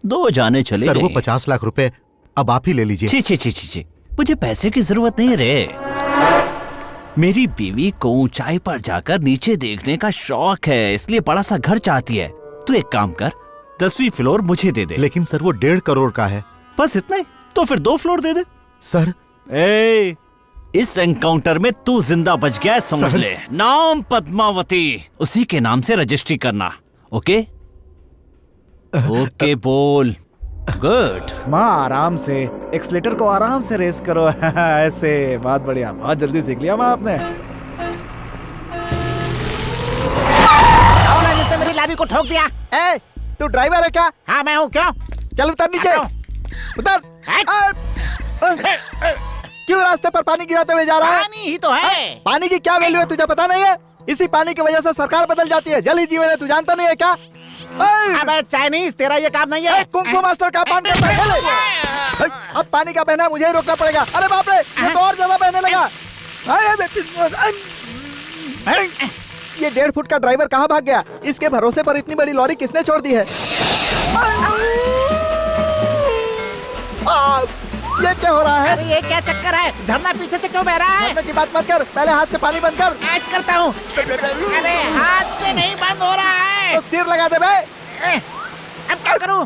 2 जाने चले सर, वो गए। 50 लाख रुपए अब आप ही ले लीजिए। छी छी छी छी छी, मुझे पैसे की जरूरत नहीं रे। मेरी बीवी को ऊंचाई पर जाकर नीचे देखने का शौक है, इसलिए बड़ा सा घर चाहती है। तू एक काम कर, 10वीं फ्लोर मुझे दे दे। लेकिन सर, वो 1.5 करोड़ का है। बस इतना ही? तो फिर 2 फ्लोर दे दे। सर, इस एनकाउंटर में तू जिंदा बच गया, समझ सर। ले। नाम पद्मावती, उसी के नाम से रजिस्ट्री करना। ओके ओके बोल। गुड। माँ, आराम से एक्सलेटर को आराम से रेस करो। ऐसे, बहुत बढ़िया, बहुत जल्दी सीख लिया माँ आपने। जिसने मेरी लारी को ठोक दिया। ए, तू ड्राइवर है क्या? हाँ मैं हूँ। क्यों? चल उतर नीचे, उतर। क्यों रास्ते पर पानी गिराते हुए जा रहा है? पानी ही तो है। पानी की क्या वैल्यू है तुझे पता नहीं है? इसी पानी की वजह से सरकार बदल जाती है। जल ही जीवन है, तू जानता नहीं है क्या? अबे चाइनीज, तेरा ये काम नहीं है। कुंग-फू मास्टर का पान करता है। अब पानी का बहना मुझे ही रोकना पड़ेगा। अरे बाप रे, ये तो और ज्यादा बहने लगा। ये 1.5 फुट का ड्राइवर कहाँ भाग गया? इसके भरोसे पर इतनी बड़ी लॉरी किसने छोड़ दी है? ये क्या हो रहा है? अरे ये क्या चक्कर है? झरना पीछे से क्यों बह रहा है? झरने की बात मत कर, पहले हाथ से पानी बंद कर। आज करता हूँ। अरे हाथ से नहीं बंद हो रहा है। तो सिर लगा दे बे। अब क्या करूँ?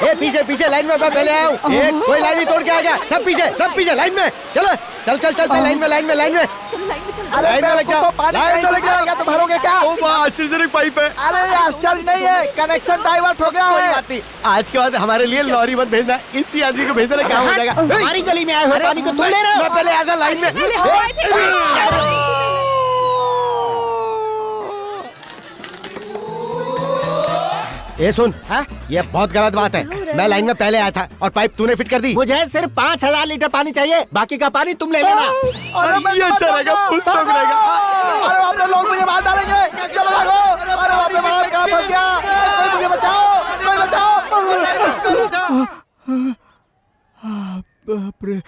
ए पीछे पीछे लाइन में, मैं पहले आया हूँ। कोई लाइन नहीं तोड़ के आ गया। सब पीछे लाइन में। चलो चल चल चल लाइन में। अरे लाइन में लग जाओ। लाइन में लग जाएगा तो भरोगे क्या? आश्चर्यजनक पाइप है। अरे आश्चर्य नहीं है, कनेक्शन डाइवर्ट हो गया है। आज के बाद हमारे लिए लॉरी मत भेजना, इसी आदमी को भेजना, काम हो जाएगा। हमारी गली में आए हुए पानी को तुम ले रहे हो? मैं पहले आजा लाइन में। ये सुन, ये बहुत गलत बात है। मैं लाइन में पहले आया था और पाइप तूने फिट कर दी। मुझे सिर्फ 5000 लीटर पानी चाहिए, बाकी का पानी तुम ले लेना। ये अच्छा रहेगा, फुल स्टॉक रहेगा। अरे बाप रे, लोग मुझे मार डालेंगे। चलो भागो। अरे बाप रे, बाप कहाँ फंस गया? कोई मुझे बचाओ, कोई बचाओ। बाप रे,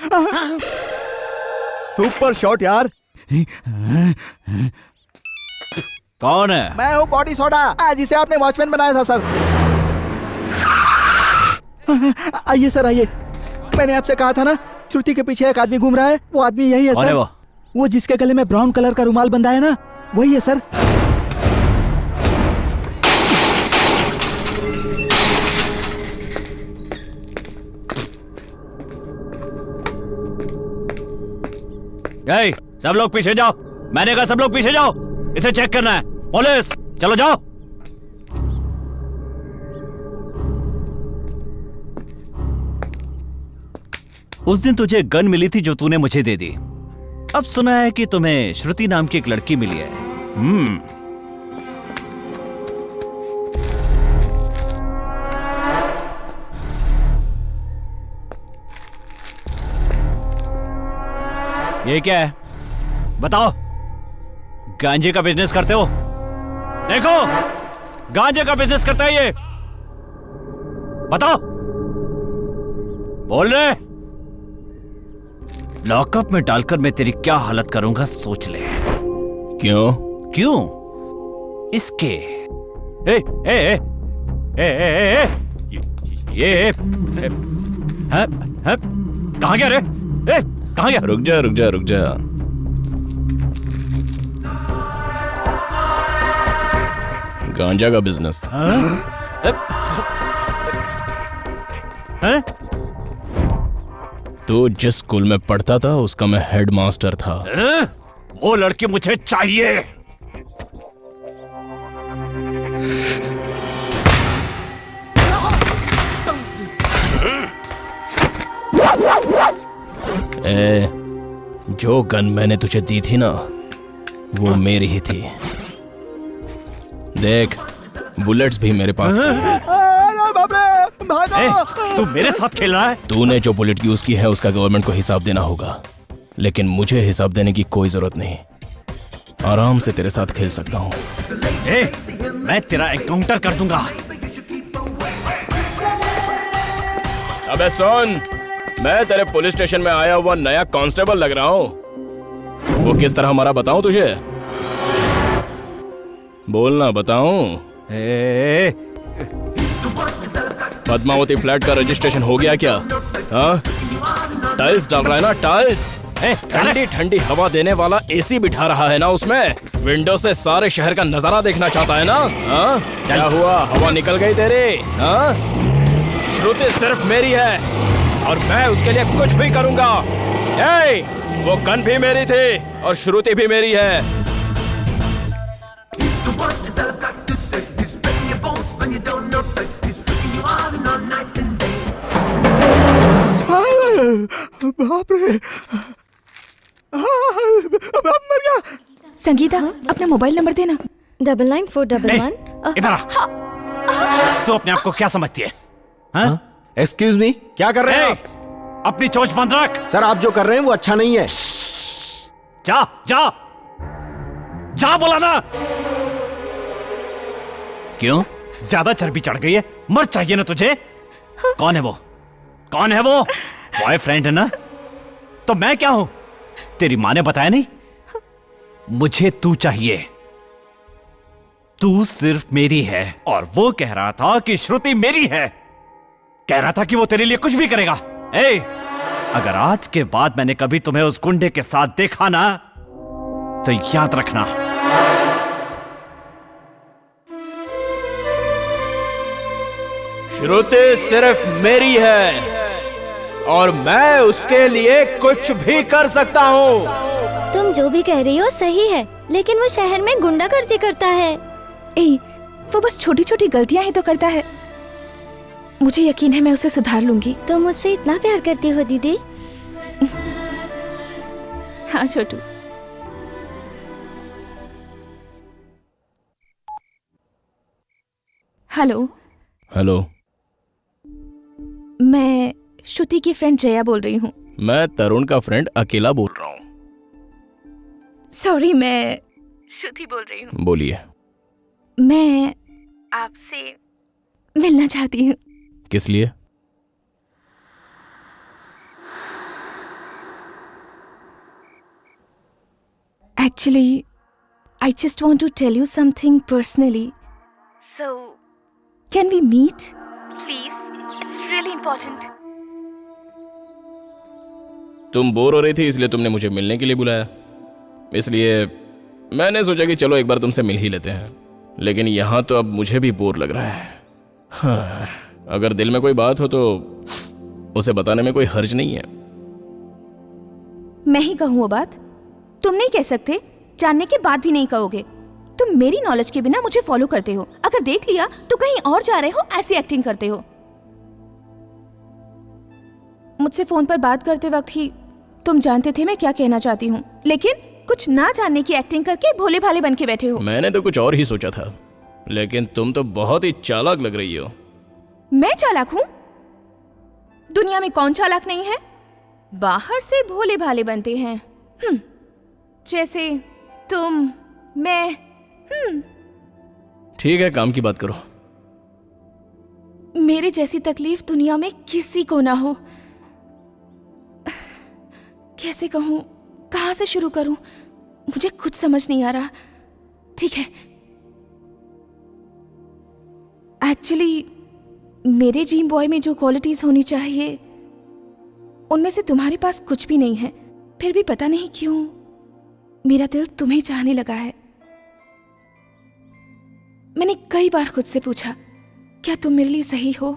सुपर शॉट यार। कौन है? मैं हूँ बॉडी सोडा, जिसे आपने वॉचमैन बनाया था सर। आइए सर, आइए। मैंने आपसे कहा था ना, श्रुति के पीछे एक आदमी घूम रहा है। वो आदमी यही है सर। वो जिसके गले में ब्राउन कलर का रुमाल बंधा है ना, वही है सर। गए, सब लोग पीछे जाओ। मैंने कहा सब लोग पीछे जाओ, इसे चेक करना है। पुलिस, चलो जाओ। उस दिन तुझे गन मिली थी जो तूने मुझे दे दी। अब सुना है कि तुम्हें श्रुति नाम की एक लड़की मिली है। ये क्या है? बताओ। गांजे का बिजनेस करते हो? देखो, गांजे का बिजनेस करता है ये। बताओ। बोल रहे? लॉकअप में डालकर मैं तेरी क्या हालत करूंगा सोच ले। क्यों? क्यों? इसके ए ए ए ए ए ए ये कहाँ गया रे? कहाँ गया? रुक जा। गांजा का बिजनेस। तो जिस स्कूल में पढ़ता था उसका मैं हेडमास्टर था। वो लड़की मुझे चाहिए। जो गन मैंने तुझे दी थी ना, वो मेरी ही थी। देख, बुलेट्स भी मेरे पास हैं। तू मेरे साथ खेल रहा है? तूने जो बुलेट यूज की है उसका गवर्नमेंट को हिसाब देना होगा, लेकिन मुझे हिसाब देने की कोई जरूरत नहीं। आराम से तेरे साथ खेल सकता हूँ। मैं तेरा एनकाउंटर कर दूंगा। अबे सुन, मैं तेरे पुलिस स्टेशन में आया हुआ नया कांस्टेबल लग रहा हूँ। वो किस तरह मारा बताऊं तुझे? बोलना, बताऊं? पद्मावती फ्लैट का रजिस्ट्रेशन हो गया क्या? हाँ? टाइल्स डाल रहा है ना, टाइल्स? ठंडी ठंडी हवा देने वाला एसी बिठा रहा है ना उसमें। विंडो से सारे शहर का नजारा देखना चाहता है ना? हाँ? क्या हुआ, हवा निकल गई तेरी? हाँ? श्रुति सिर्फ मेरी है और मैं उसके लिए कुछ भी करूंगा। वो गन भी मेरी थी और श्रुति भी मेरी है। बाप रे, मर गया। संगीता, अपना मोबाइल नंबर देना। 994111। इधर आ। तू अपने आप को क्या समझती है? एक्सक्यूज मी, क्या कर रहे हैं आप? अपनी चोंच बंद रख। सर, आप जो कर रहे हैं वो अच्छा नहीं है। जा जा जा, बोला ना। क्यों, ज्यादा चर्बी चढ़ गई है? मर चाहिए ना तुझे? कौन है वो? कौन है वो? बॉयफ्रेंड है ना? तो मैं क्या हूं? तेरी माँ ने बताया नहीं? मुझे तू चाहिए। तू सिर्फ मेरी है। और वो कह रहा था कि श्रुति मेरी है। कह रहा था कि वो तेरे लिए कुछ भी करेगा। अगर आज के बाद मैंने कभी तुम्हें उस गुंडे के साथ देखा ना, तो याद रखना, श्रुति सिर्फ मेरी है और मैं उसके लिए कुछ भी कर सकता हूँ। तुम जो भी कह रही हो सही है, लेकिन वो शहर में गुंडागर्दी करता है। वो बस छोटी छोटी गलतियां ही तो करता है। मुझे यकीन है मैं उसे सुधार लूंगी। तुम मुझसे इतना प्यार करती हो दीदी? हाँ छोटू। हेलो। हेलो, मैं श्रुति की फ्रेंड जया बोल रही हूँ। मैं तरुण का फ्रेंड अकेला बोल रहा हूँ। सॉरी, मैं श्रुति बोल रही हूँ। बोलिए। मैं आपसे मिलना चाहती हूँ। किस लिए? Actually, I just want to tell you something personally. So, can we meet? Please, it's really important. तुम बोर हो रही थी इसलिए तुमने मुझे मिलने के लिए बुलाया। इसलिए मैंने सोचा कि चलो एक बार तुमसे मिल ही लेते हैं। लेकिन यहाँ तो अब मुझे भी बोर लग रहा है। हाँ, अगर दिल में कोई बात हो तो उसे बताने में कोई हर्ज नहीं है। मैं ही कहूँ वो बात? तुम नहीं कह सकते, जानने के बाद भी नहीं कहोगे। तुम मेरी नॉलेज के बिना मुझे फॉलो करते हो। अगर देख लिया तो कहीं और जा रहे हो, ऐसी एक्टिंग करते हो। मुझसे फोन पर बात करते वक्त ही तुम जानते थे मैं क्या कहना चाहती हूँ, लेकिन कुछ ना जानने की एक्टिंग करके भोले भाले बन के बैठे हो। मैंने तो कुछ और ही सोचा था, लेकिन तुम तो बहुत ही चालाक लग रही हो। मैं चालाक हूँ? दुनिया में कौन चालाक नहीं है? बाहर से भोले भाले बनते हैं। जैसे तुम, मैं। ठीक है, काम की बात करो। मेरी जैसी तकलीफ दुनिया में किसी को ना हो। कैसे कहूं, कहां से शुरू करूं, मुझे कुछ समझ नहीं आ रहा। ठीक है, एक्चुअली मेरे ड्रीम बॉय में जो क्वालिटीज होनी चाहिए उनमें से तुम्हारे पास कुछ भी नहीं है। फिर भी पता नहीं क्यों मेरा दिल तुम्हें चाहने लगा है। मैंने कई बार खुद से पूछा, क्या तुम मेरे लिए सही हो?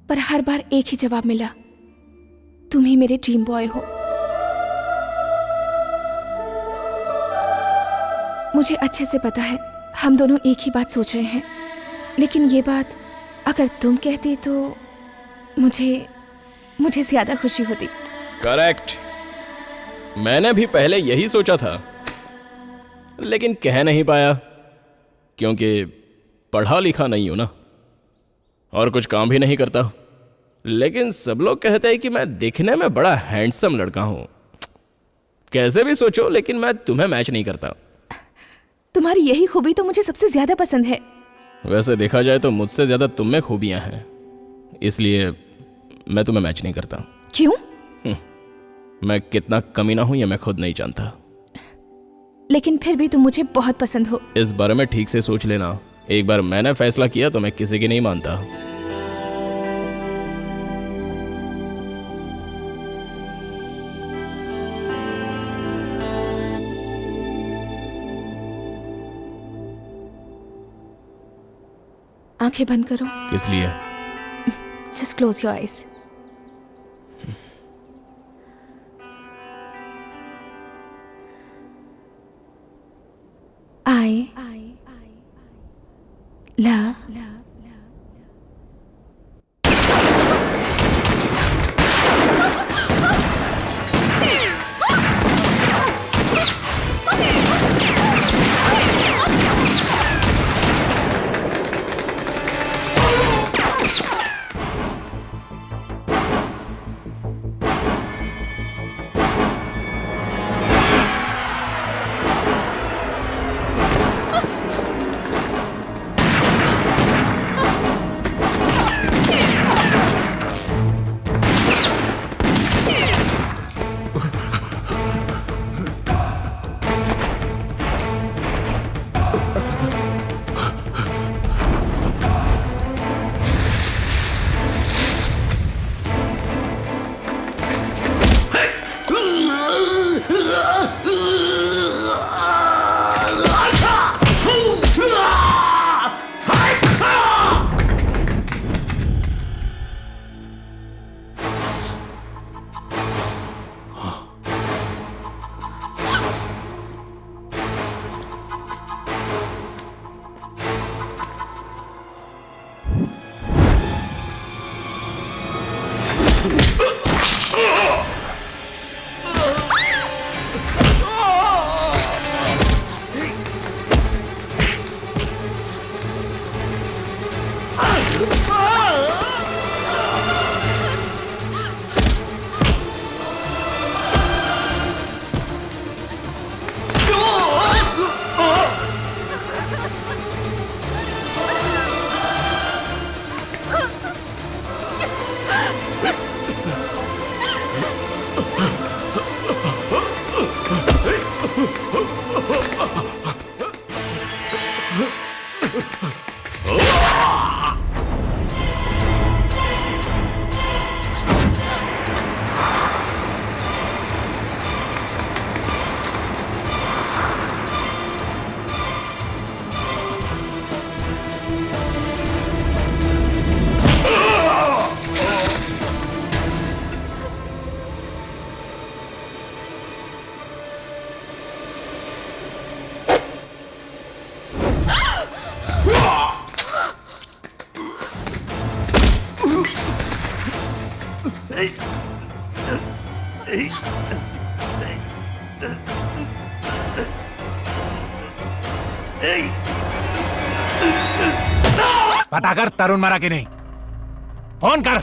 पर हर बार एक ही जवाब मिला, तुम ही मेरे ड्रीम बॉय हो। मुझे अच्छे से पता है हम दोनों एक ही बात सोच रहे हैं, लेकिन ये बात अगर तुम कहती तो मुझे ज्यादा खुशी होती। करेक्ट। मैंने भी पहले यही सोचा था, लेकिन कह नहीं पाया क्योंकि पढ़ा लिखा नहीं हूं ना, और कुछ काम भी नहीं करता। लेकिन सब लोग कहते हैं कि मैं दिखने में बड़ा हैंडसम लड़का हूं। कैसे भी सोचो, लेकिन मैं तुम्हें मैच नहीं करता। तुम्हारी यही खूबी तो मुझे सबसे ज्यादा पसंद है। वैसे देखा जाए तो मुझसे ज्यादा तुम में खूबियां हैं, इसलिए मैं तुम्हें मैच नहीं करता। क्यों? मैं कितना कमीना हूं ये मैं खुद नहीं जानता। लेकिन फिर भी तुम मुझे बहुत पसंद हो। इस बारे में ठीक से सोच लेना। एक बार मैंने फैसला किया तो मैं किसी की नहीं मानता। आंखें बंद करो। किस लिए? Just close your eyes. I love पता कर तरुण मरा कि नहीं। फोन कर।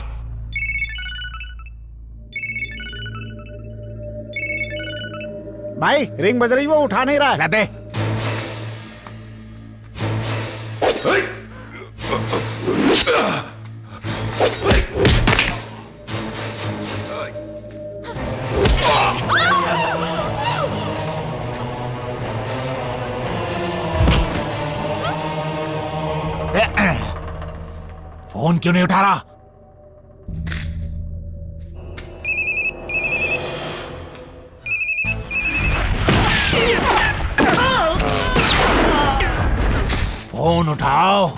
भाई रिंग बज रही, वो उठा नहीं रहा है। दे। फोन क्यों नहीं उठा रहा? फोन उठाओ।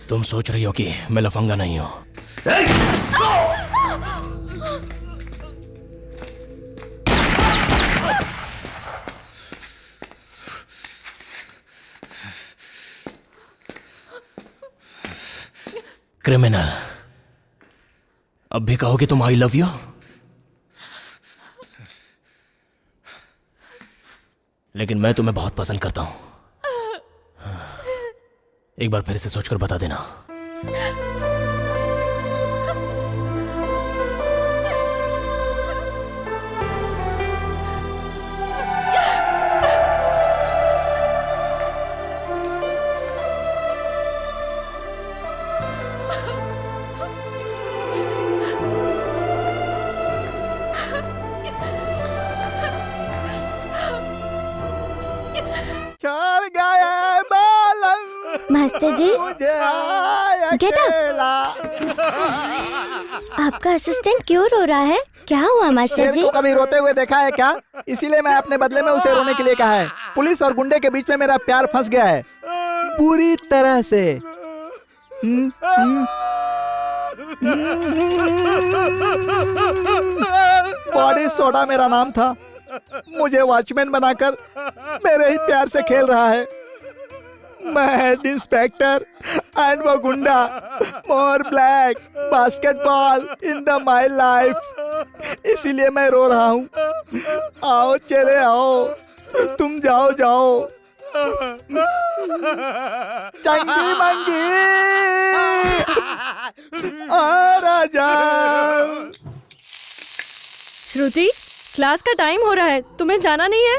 तुम सोच रही हो कि मैं लफंगा नहीं हूं। क्रिमिनल, अब भी कहोगे तुम आई लव यू? लेकिन मैं तुम्हें बहुत पसंद करता हूं। एक बार फिर से सोचकर बता देना। चल गए बालम मास्टर जी, मुझे आए गेट अकेला। आपका असिस्टेंट क्यों रो रहा है? क्या हुआ मास्टर शेर जी? को कभी रोते हुए देखा है क्या? इसीलिए मैं अपने बदले में उसे रोने के लिए कहा है। पुलिस और गुंडे के बीच में मेरा प्यार फंस गया है पूरी तरह से। बॉडी सोडा मेरा नाम था। मुझे वॉचमैन बनाकर मेरे ही प्यार से खेल रहा है। मैं हेड इंस्पेक्टर एंड वो गुंडा। More black basketball in the my life. इसीलिए मैं रो रहा हूँ। आओ चले आओ, तुम जाओ जाओ। चंगी मंगी आ राजा। श्रुति, क्लास का टाइम हो रहा है, तुम्हें जाना नहीं है?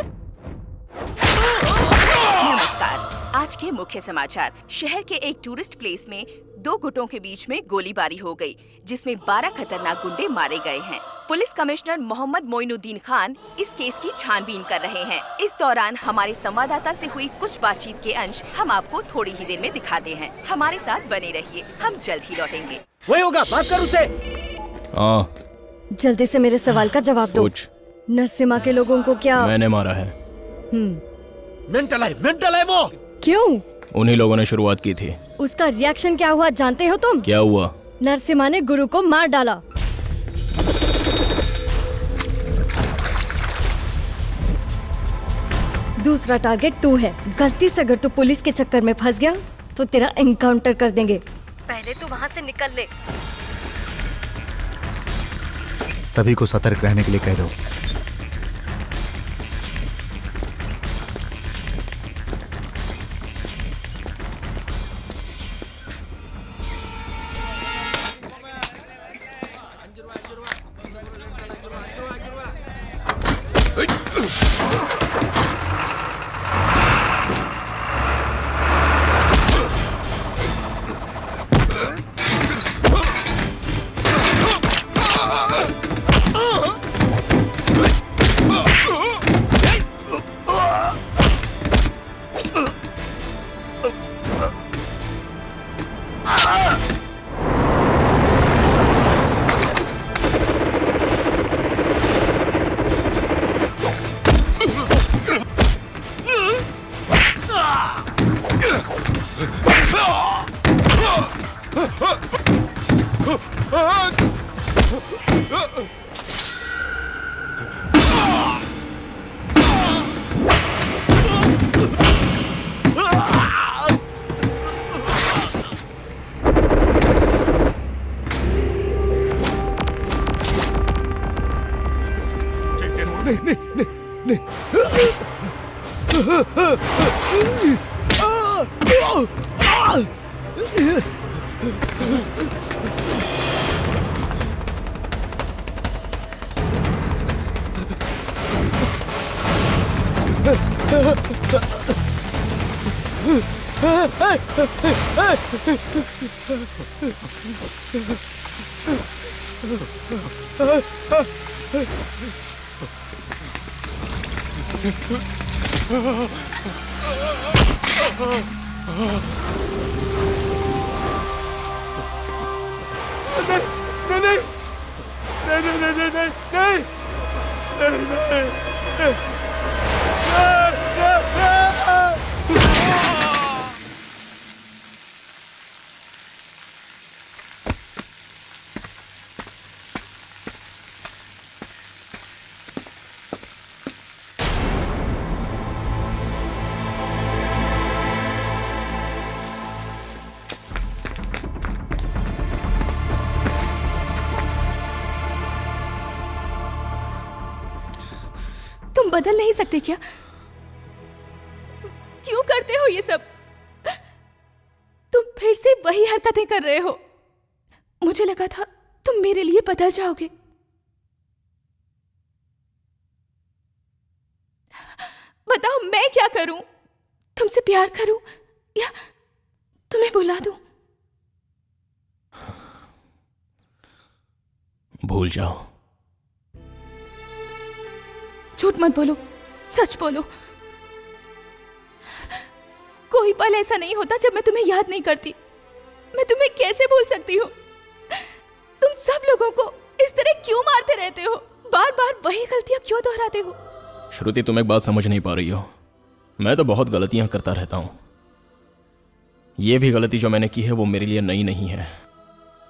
नमस्कार। आज के मुख्य समाचार। शहर के एक टूरिस्ट प्लेस में दो गुटों के बीच में गोलीबारी हो गई, जिसमें 12 खतरनाक गुंडे मारे गए हैं। पुलिस कमिश्नर मोहम्मद मोइनुद्दीन खान इस केस की छानबीन कर रहे हैं। इस दौरान हमारे संवाददाता से हुई कुछ बातचीत के अंश हम आपको थोड़ी ही देर में दिखाते हैं। हमारे साथ बने रहिए, हम जल्द ही लौटेंगे। वही होगा, बात कर उससे। हाँ, जल्दी से मेरे सवाल का जवाब दो। पूछ। नरसिम्हा के लोगों को क्या मैंने मारा है। मेंटल है वो। क्यों? उन्हीं लोगों ने शुरुआत की थी। उसका रिएक्शन क्या हुआ जानते हो तुम? क्या हुआ? नरसिम्हा ने गुरु को मार डाला। दूसरा टारगेट तू है। गलती से अगर तू पुलिस के चक्कर में फंस गया तो तेरा एनकाउंटर कर देंगे। पहले तो वहाँ से निकल ले। सभी को सतर्क रहने के लिए कह दो। बदल नहीं सकते क्या? क्यों करते हो ये सब? तुम फिर से वही हरकतें कर रहे हो। मुझे लगा था तुम मेरे लिए बदल जाओगे। बताओ मैं क्या करूं? तुमसे प्यार करूं या तुम्हें बुला दूं? भूल जाओ। झूठ मत बोलो, सच बोलो। कोई पल ऐसा नहीं होता जब मैं तुम्हें याद नहीं करती। मैं तुम्हें कैसे भूल सकती हूँ? तुम सब लोगों को इस तरह क्यों मारते रहते हो? बार बार वही गलतियां क्यों दोहराते हो? श्रुति, तुम एक बात समझ नहीं पा रही हो। मैं तो बहुत गलतियां करता रहता हूं। ये भी गलती जो मैंने की है वो मेरे लिए नई नहीं है।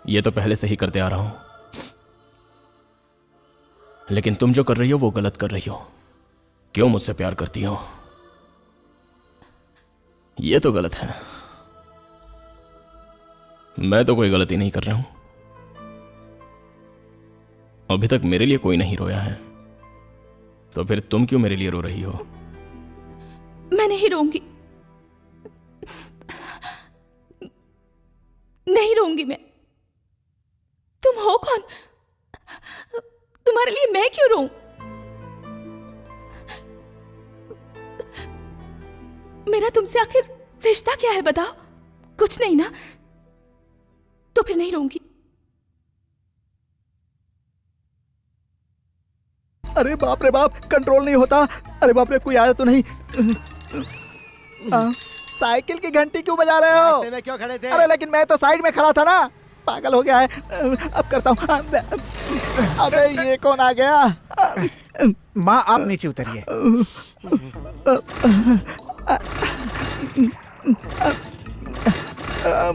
ये तो पहले से ही करते आ रहा हूं। लेकिन तुम जो कर रही हो वो गलत कर रही हो। क्यों मुझसे प्यार करती हो? ये तो गलत है। मैं तो कोई गलती नहीं कर रहा हूं। अभी तक मेरे लिए कोई नहीं रोया है, तो फिर तुम क्यों मेरे लिए रो रही हो? मैं नहीं रोऊंगी, नहीं रोऊंगी मैं। तुम हो कौन? तुम्हारे लिए मैं क्यों रोऊं? मेरा तुमसे आखिर रिश्ता क्या है बताओ? कुछ नहीं ना? तो फिर नहीं रोऊंगी। अरे बाप रे बाप, कंट्रोल नहीं होता। अरे बाप रे, कोई आया तो नहीं? साइकिल की घंटी क्यों बजा रहे हो? रास्ते में क्यों खड़े थे? अरे लेकिन मैं तो साइड में खड़ा था ना। पागल हो गया है। अब करता हूँ। अबे ये कौन आ गया? माँ आप नीचे उतरिए।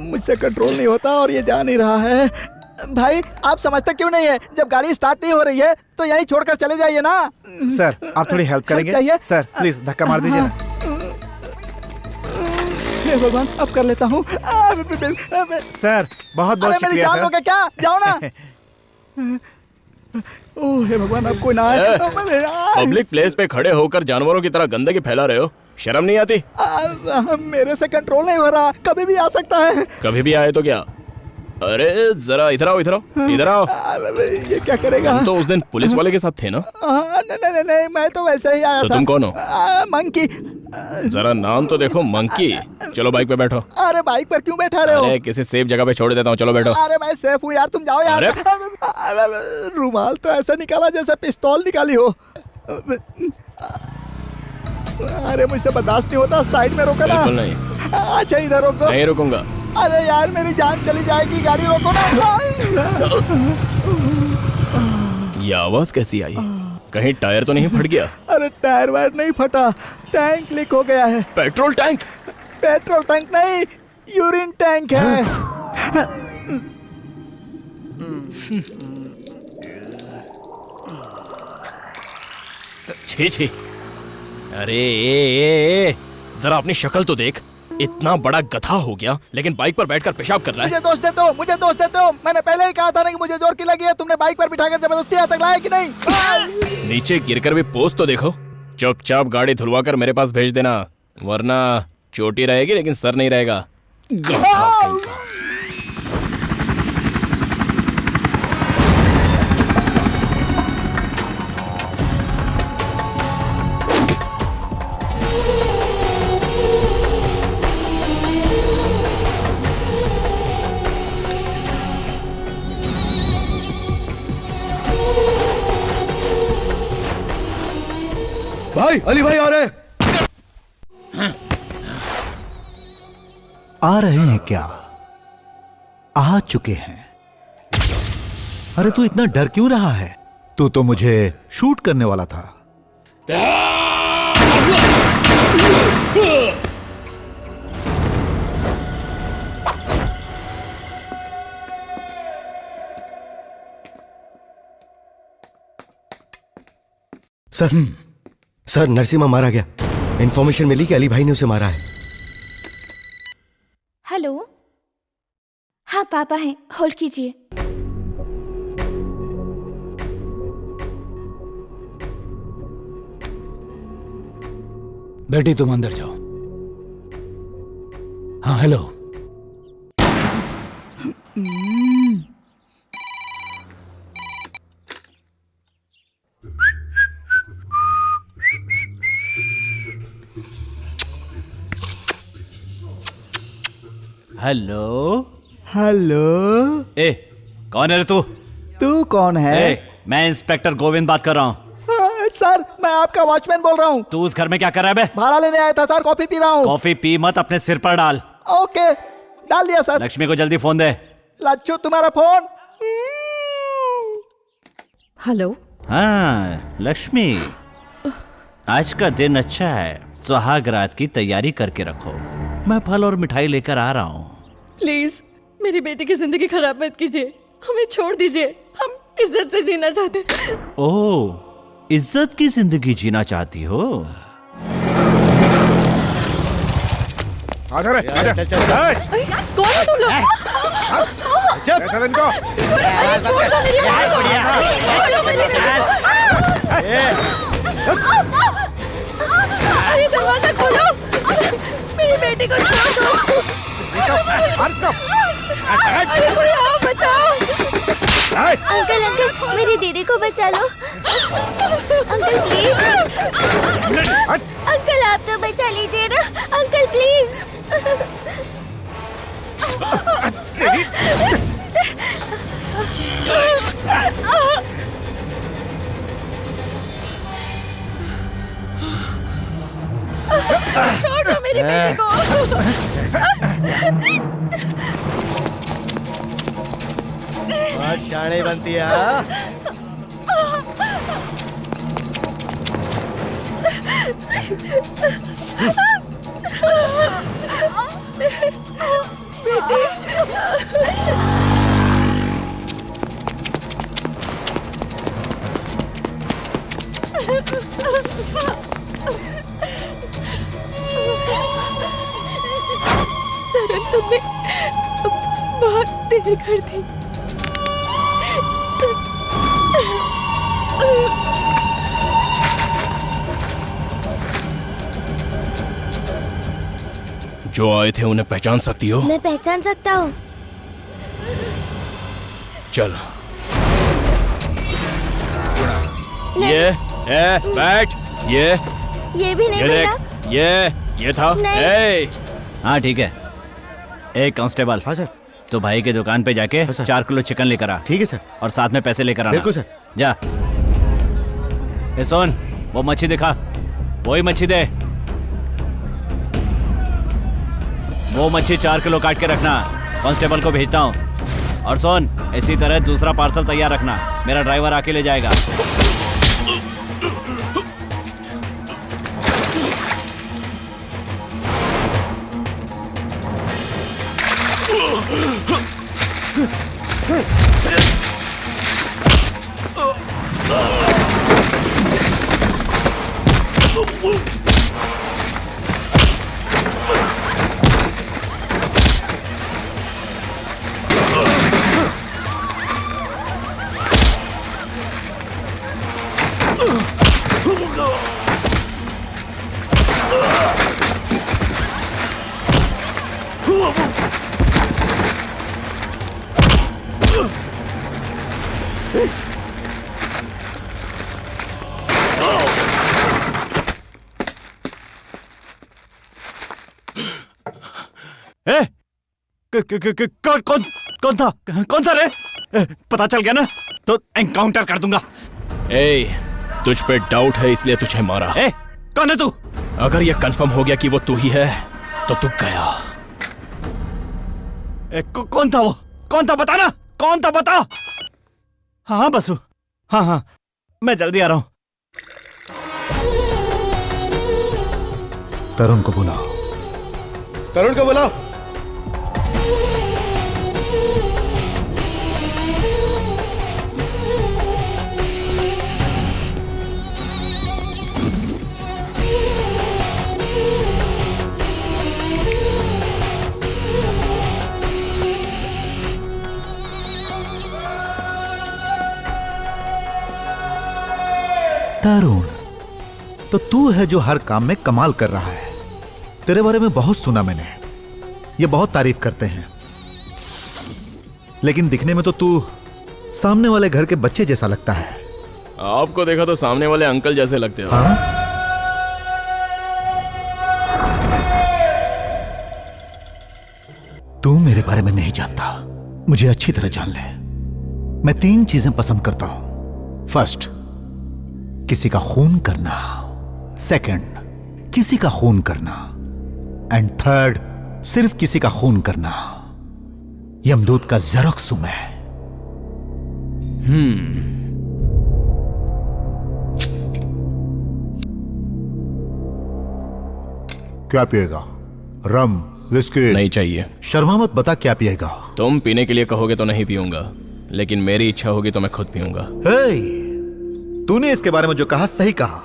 मुझसे कंट्रोल नहीं होता और ये जा नहीं रहा है। भाई आप समझते क्यों नहीं है? जब गाड़ी स्टार्ट नहीं हो रही है तो यहीं छोड़कर चले जाइए ना। सर आप थोड़ी हेल्प करेंगे? चाहिए? सर प्लीज धक्का मार दीजिए ना। हे भगवान, अब कर लेता हूँ। सर बहुत बहुत मेरी शुक्रिया जान सर। लोगे क्या? जाओ ना। ओह हे भगवान, अब कोई ना आए। पब्लिक प्लेस पे खड़े होकर जानवरों की तरह गंदगी फैला रहे हो। शर्म नहीं आती? मेरे से कंट्रोल नहीं हो रहा, कभी भी आ सकता है। कभी भी आए तो क्या? अरे जरा इधर आओ, इधर आओ, इधर आओ। ये क्या करेगा? तुम तो उस दिन पुलिस वाले के साथ थे ना? नहीं, मैं तो वैसे ही आया तो था। तुम कौन हो? मंकी। जरा नाम तो देखो, मंकी। चलो बाइक पे बैठो। अरे बाइक पर क्यों बैठा रहे हो? अरे किसी सेफ जगह पे छोड़ देता हूँ, चलो बैठो। अरे मैं सेफ हूँ यार, तुम जाओ यार। रुमाल तो ऐसा निकाला जैसे पिस्तौल निकाली हो। अरे मुझसे बर्दाश्त नहीं होता, साइड में रोको ना। बिल्कुल नहीं। अच्छा इधर रोको। नहीं रुकूंगा। अरे यार मेरी जान चली जाएगी, गाड़ी रोको ना। ये आवाज कैसी आई? कहीं टायर तो नहीं फट गया? अरे टायर वायर नहीं फटा, टैंक लीक हो गया है। Petrol tank? पेट्रोल टैंक नहीं, यूरिन टैंक है। छी छी। अरे ए, जरा अपनी शक्ल तो देख। इतना बड़ा गधा हो गया लेकिन बाइक पर बैठकर पेशाब कर रहा है। मुझे दोष देते हो, मुझे दोष देते हो। मैंने पहले ही कहा था ना कि मुझे जोर की लगी है। तुमने बाइक पर बिठाकर जबरदस्ती यहाँ तक लाया कि नहीं? नीचे गिरकर भी पोस्ट तो देखो। चुपचाप गाड़ी धुलवा कर मेरे पास भेज देना, वरना चोटी रहेगी लेकिन सर नहीं रहेगा। भाई, अली भाई आ रहे हैं। आ रहे हैं क्या? आ चुके हैं। अरे तू इतना डर क्यों रहा है? तू तो मुझे शूट करने वाला था। सर नरसिम्हा मारा गया। इन्फॉर्मेशन मिली कि अली भाई ने उसे मारा है। हेलो, हाँ पापा हैं, होल्ड कीजिए। बेटी तुम अंदर जाओ। हाँ हेलो। Hello hello. ए, कौन है रे तू? तू कौन है? मैं इंस्पेक्टर गोविंद बात कर रहा हूँ। सर मैं आपका वॉचमैन बोल रहा हूँ। तू उस घर में क्या कर रहा है बे? भाड़ा लेने आया था सर, कॉफी पी रहा हूँ। कॉफी पी मत, अपने सिर पर डाल। ओके डाल दिया सर। लक्ष्मी को जल्दी फोन दे। लच्छू तुम्हारा फोन। हेलो। हाँ लक्ष्मी, आज का दिन अच्छा है, सुहाग रात की तैयारी करके रखो। मैं फल और मिठाई लेकर आ रहा हूँ। प्लीज मेरी बेटी की जिंदगी खराब मत कीजिए, हमें छोड़ दीजिए, हम इज्जत से जीना चाहते हैं। ओह, इज्जत की जिंदगी जीना चाहती हो? आजा रे, आजा। कौन है तुम लोग? चल चल इनको। छोड़ दो मेरी माँ को। अरे दरवाजा खोलो, मेरी बेटी को छोड़ दो। अरे कोई आओ, बचाओ। अंकल अंकल मेरी दीदी को बचा लो। Uncle please. अंकल आप तो बचा लीजिए ना अंकल प्लीज। छोड़ दो मेरी बेटी को। शाणे बनती है। हाँ? बेटी। तरन तुमने बहुत देर कर दी। जो आए थे उन्हें पहचान सकती हो? मैं पहचान सकता हूँ। चल। ये बैठ। ये भी नहीं मिला। ये था। ए, हाँ ठीक है। एक कांस्टेबल। हाँ सर। तो भाई के दुकान पे जाके 4 किलो चिकन लेकर आ। ठीक है सर। और साथ में पैसे लेकर आना। बिल्कुल सर। जा। ए सोन, वो मच्छी दिखा, वही मच्छी दे। वो मच्छी 4 किलो काट के रखना, कांस्टेबल को भेजता हूँ। और सुन, इसी तरह दूसरा पार्सल तैयार रखना, मेरा ड्राइवर आके ले जाएगा। कौन था रे? पता चल गया ना तो एनकाउंटर कर दूंगा। तुझ पे डाउट है इसलिए तुझे मारा। कौन है तू? अगर ये कंफर्म हो गया कि वो तू ही है तो तू गया। कौन था वो? कौन था बताना, कौन था बता। हाँ बसु, हाँ मैं जल्दी आ रहा हूँ। तरुण को बुलाओ। तरुण को बुलाओ। तरुण, तो तू है जो हर काम में कमाल कर रहा है। तेरे बारे में बहुत सुना मैंने, ये बहुत तारीफ करते हैं, लेकिन दिखने में तो तू सामने वाले घर के बच्चे जैसा लगता है। आपको देखा तो सामने वाले अंकल जैसे लगते हो। हाँ? तू मेरे बारे में नहीं जानता, मुझे अच्छी तरह जान ले। मैं 3 चीजें पसंद करता हूं। फर्स्ट, किसी का खून करना। सेकंड, किसी का खून करना। एंड थर्ड, सिर्फ किसी का खून करना। यमदूत का जेरोक्स हूं मैं। क्या पिएगा? रम, विस्की? नहीं चाहिए। शर्मा मत, बता क्या पिएगा? तुम पीने के लिए कहोगे तो नहीं पीऊंगा, लेकिन मेरी इच्छा होगी तो मैं खुद पीऊंगा। तूने इसके बारे में जो कहा सही कहा।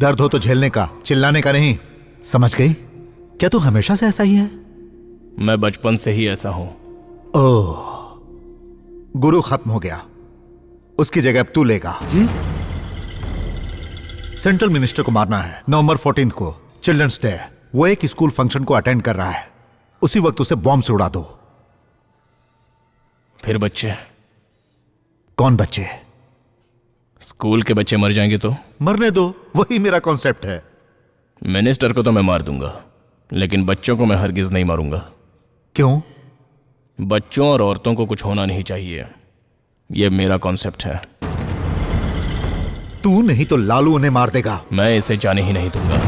दर्द हो तो झेलने का, चिल्लाने का नहीं। समझ गई? क्या तू हमेशा से ऐसा ही है? मैं बचपन से ही ऐसा हूं। ओह, गुरु खत्म हो गया, उसकी जगह अब तू लेगा। सेंट्रल मिनिस्टर को मारना है नवंबर 14 को, चिल्ड्रंस डे। वो एक स्कूल फंक्शन को अटेंड कर रहा है, उसी वक्त उसे बॉम्ब से उड़ा दो। फिर बच्चे? कौन बच्चे? स्कूल के बच्चे मर जाएंगे तो? मरने दो, वही मेरा कॉन्सेप्ट है। मिनिस्टर को तो मैं मार दूंगा, लेकिन बच्चों को मैं हरगिज नहीं मारूंगा। क्यों? बच्चों और औरतों को कुछ होना नहीं चाहिए, यह मेरा कॉन्सेप्ट है। तू नहीं तो लालू उन्हें मार देगा। मैं इसे जाने ही नहीं दूंगा।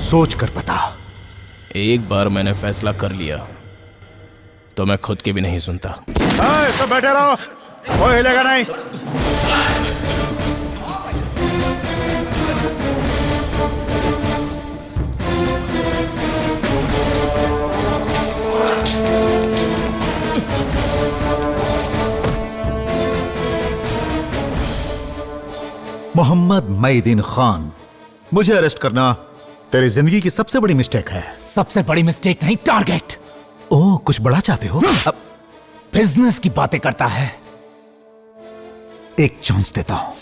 सोच कर बता। एक बार मैंने फैसला कर लिया तो मैं खुद की भी नहीं सुनता। तो बैठे रहो, कोई हिलेगा नहीं। मोहम्मद मईदीन खान, मुझे अरेस्ट करना तेरी जिंदगी की सबसे बड़ी मिस्टेक है। सबसे बड़ी मिस्टेक नहीं, टारगेट। ओह, कुछ बड़ा चाहते हो? अब बिजनेस की बातें करता है। एक चांस देता हूं,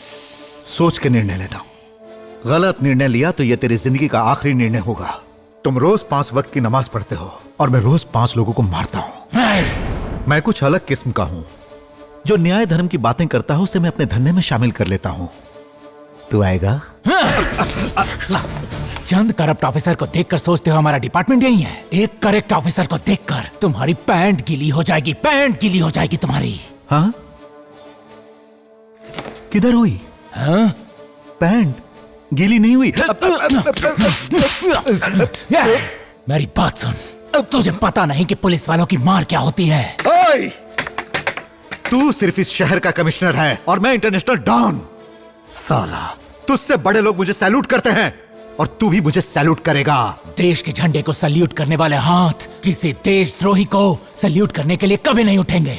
सोच के निर्णय लेना। गलत निर्णय लिया तो यह तेरी जिंदगी का आखिरी निर्णय होगा। तुम रोज 5 वक्त की नमाज पढ़ते हो और मैं रोज 5 लोगों को मारता हूं। मैं कुछ अलग किस्म का हूं। जो न्याय धर्म की बातें करता हूं उसे मैं अपने धंधे में शामिल कर लेता हूं। तू आएगा? चंद करप्ट ऑफिसर को देखकर सोचते हो हमारा डिपार्टमेंट यही है? एक करेक्ट ऑफिसर को देखकर तुम्हारी पैंट गीली हो जाएगी, पैंट गीली हो जाएगी तुम्हारी। हाँ? किधर हुई? हाँ? पैंट गीली नहीं हुई। मेरी बात सुन, तुझे पता नहीं कि पुलिस वालों की मार क्या होती है? तू सिर्फ इस शहर का कमिश्नर है और मैं इंटरनेशनल डॉन। साला, तुझसे बड़े लोग मुझे सैल्यूट करते हैं और तू भी मुझे सैल्यूट करेगा। देश के झंडे को सैल्यूट करने वाले हाथ किसी देशद्रोही को सैल्यूट करने के लिए कभी नहीं उठेंगे।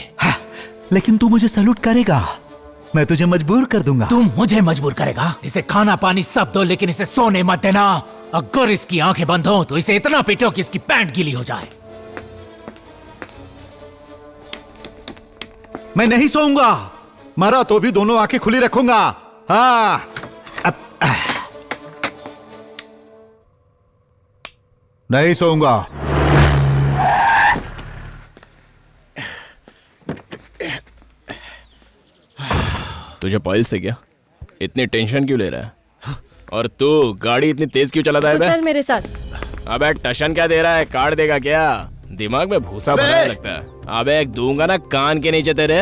लेकिन तू मुझे सैल्यूट करेगा, मैं तुझे मजबूर कर दूंगा। तुम मुझे मजबूर करेगा? इसे खाना पानी सब दो, लेकिन इसे सोने मत देना। अगर इसकी आंखें बंद हो तो इसे इतना पीटो कि इसकी पैंट गीली हो जाए। मैं नहीं सोऊंगा, मरा तो भी दोनों आंखें खुली रखूंगा। हाँ, नहीं सोऊंगा। तुझे पाइल से क्या इतनी टेंशन क्यों ले रहा है? और तू गाड़ी इतनी तेज क्यों चलाता है? तो चल मेरे साथ। अबे टशन क्या दे रहा है? काट देगा क्या? दिमाग में भूसा भरा लगता है। अबे दूंगा ना कान के नीचे तेरे।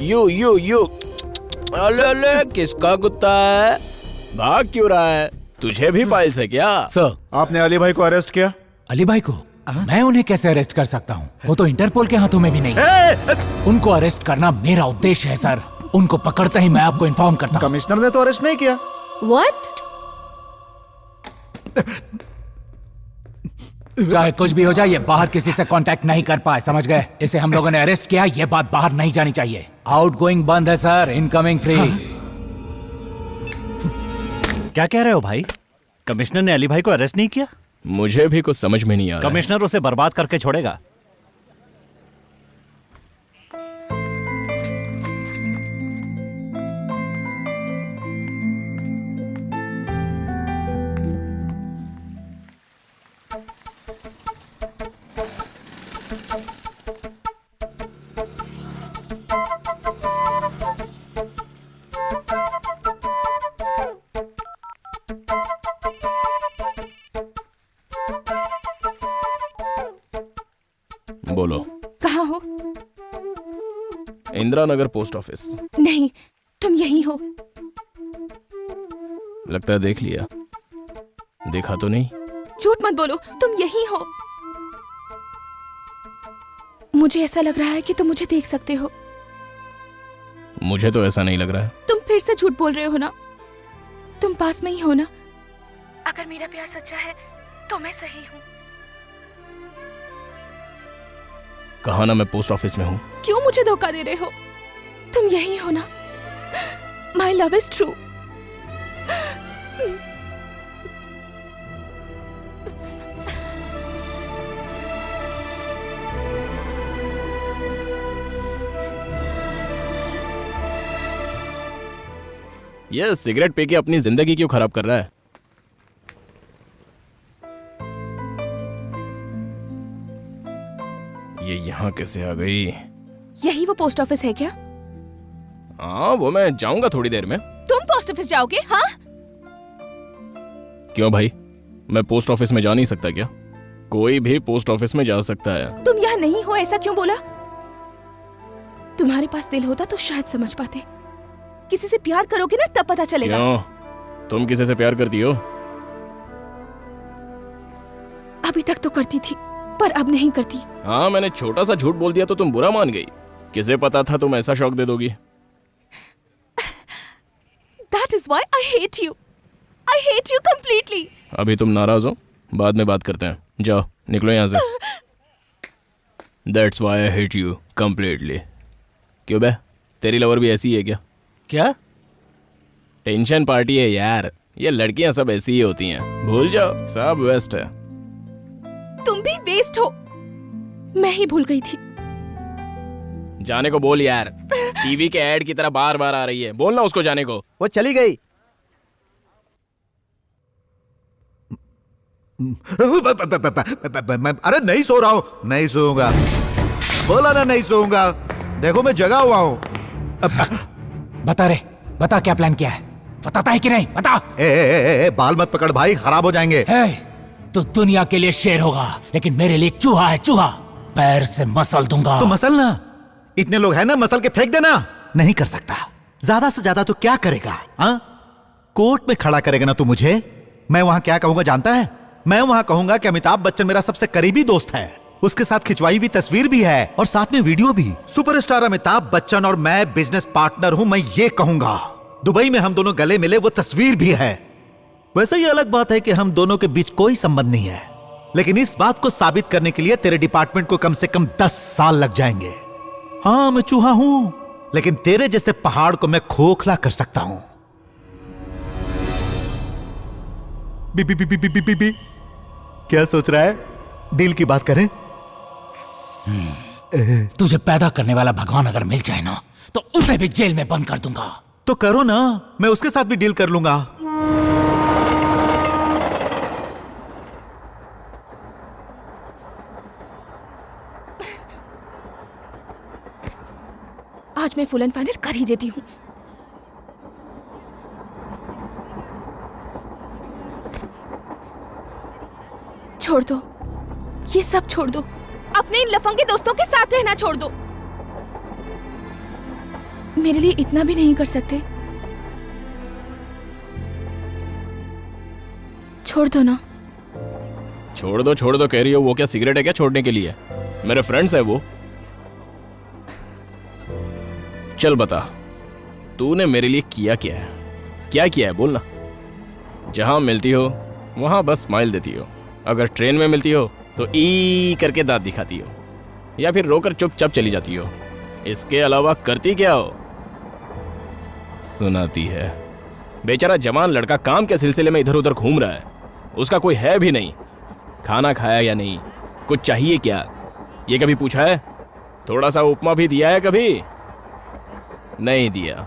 यू अले किसका कुत्ता है? भाग क्यों रहा है? तुझे भी पाइल से क्या? सर, आपने अली भाई को अरेस्ट किया? अली भाई को? मैं उन्हें कैसे अरेस्ट कर सकता हूँ? वो तो इंटरपोल के हाथों में भी नहीं। उनको अरेस्ट करना मेरा उद्देश्य है सर। उनको पकड़ते ही मैं आपको इन्फॉर्म करता हूँ। कमिश्नर ने तो अरेस्ट नहीं किया। What? चाहे कुछ भी हो जाए, ये बाहर किसी से कांटेक्ट नहीं कर पाए, समझ गए? इसे हम लोगों ने अरेस्ट किया, ये बात बाहर नहीं जानी चाहिए। आउटगोइंग बंद है सर, इनकमिंग फ्री। क्या कह रहे हो भाई? कमिश्नर ने अली भाई को अरेस्ट नहीं किया? मुझे भी कुछ समझ में नहीं आ रहा। कमिश्नर उसे बर्बाद करके छोड़ेगा। बोलो। कहाँ हो? Indira Nagar post office. नहीं, तुम यहीं हो। लगता है देख लिया। देखा तो नहीं? झूठ मत बोलो, तुम यहीं हो। मुझे ऐसा लग रहा है कि तुम मुझे देख सकते हो। मुझे तो ऐसा नहीं लग रहा है। तुम फिर से झूठ बोल रहे हो ना? तुम पास में ही हो ना? अगर मेरा प्यार सच्चा है तो मैं सही हूँ। कहा ना मैं पोस्ट ऑफिस में हूँ। क्यों मुझे धोखा दे रहे हो? तुम यही हो ना? My love is true. ये सिगरेट पी के अपनी जिंदगी क्यों खराब कर रहा है? ये यहाँ कैसे आ गई? यही वो पोस्ट ऑफिस है क्या? हाँ, वो मैं जाऊंगा थोड़ी देर में। तुम पोस्ट ऑफिस जाओगे? हाँ? क्यों भाई, मैं पोस्ट ऑफिस में जा नहीं सकता क्या? कोई भी पोस्ट ऑफिस में जा सकता है। तुम यहाँ नहीं हो ऐसा क्यों बोला? तुम्हारे पास दिल होता तो शायद समझ पाते। किसी से प्यार करोगे ना तब पता चलेगा। क्यों? तुम किसी से प्यार करती हो? अभी तक तो करती थी, पर अब नहीं करती। हाँ, मैंने छोटा सा झूठ बोल दिया तो तुम बुरा मान गई। किसे पता था तुम ऐसा शौक दे दोगी। That is why I hate you. I hate you completely. अभी तुम नाराज हो, बाद में बात करते हैं। जाओ, निकलो यहाँ से। That's why I hate you completely. क्यों बे, तेरी लवर भी ऐसी है क्या? क्या? टेंशन पार्टी है यार, ये लड़कियां सब ऐसी ही होती हैं। भूल जाओ, सब वेस्ट है। तुम भी वेस्ट हो। मैं ही भूल गई थी। जाने को बोल यार, टीवी के ऐड की तरह बार बार आ रही है। बोलना उसको जाने को। वो चली गई। अरे नहीं सो रहा हूं, नहीं सोऊंगा। बोला ना नहीं सोऊंगा। देखो मैं जगा हुआ हूं। बता रे, बता क्या प्लान किया है? बताता है कि नहीं? बता। ए, बाल मत पकड़ भाई, खराब हो जाएंगे। तू दुनिया के लिए शेर होगा, लेकिन मेरे लिए चूहा है, चूहा। पैर से मसल दूंगा। तो मसल ना, इतने लोग हैं ना, मसल के फेंक देना। नहीं कर सकता। ज्यादा से ज्यादा तो क्या करेगा? हाँ, कोर्ट में खड़ा करेगा ना तू मुझे। मैं वहां क्या कहूंगा जानता है? मैं वहां कहूंगा कि अमिताभ बच्चन मेरा सबसे करीबी दोस्त है, उसके साथ खिंचवाई हुई तस्वीर भी है और साथ में वीडियो भी। सुपरस्टार अमिताभ बच्चन और मैं बिजनेस पार्टनर हूं। मैं ये कहूंगा दुबई में हम दोनों गले मिले, वो तस्वीर भी है। वैसे ये अलग बात है कि हम दोनों के बीच कोई संबंध नहीं है, लेकिन इस बात को साबित करने के लिए तेरे डिपार्टमेंट को कम से कम 10 साल लग जाएंगे। हाँ, मैं चूहा हूं, लेकिन तेरे जैसे पहाड़ को मैं खोखला कर सकता हूं। B B B B B B B. क्या सोच रहा है? डील की बात करें? तुझे पैदा करने वाला भगवान अगर मिल जाए ना, तो उसे भी जेल में बंद कर दूंगा। तो करो ना, मैं उसके साथ भी डील कर लूंगा। आज मैं फुल एंड फाइनल कर ही देती हूँ। छोड़ दो, ये सब छोड़ दो। अपने इन लफंगे दोस्तों के साथ रहना छोड़ दो। मेरे लिए इतना भी नहीं कर सकते? छोड़ दो ना। छोड़ दो कह रही हो? वो क्या सिगरेट है क्या छोड़ने के लिए? मेरे फ्रेंड्स है वो। चल बता, तूने मेरे लिए किया क्या है? क्या किया है बोलना। जहां मिलती हो वहां बस स्माइल देती हो, अगर ट्रेन में मिलती हो तो ई करके दांत दिखाती हो, या फिर रोकर चुपचाप चली जाती हो। इसके अलावा करती क्या हो? सुनाती है। बेचारा जवान लड़का काम के सिलसिले में इधर उधर घूम रहा है, उसका कोई है भी नहीं। खाना खाया या नहीं, कुछ चाहिए क्या, ये कभी पूछा है? थोड़ा सा उपमा भी दिया है कभी? नहीं दिया।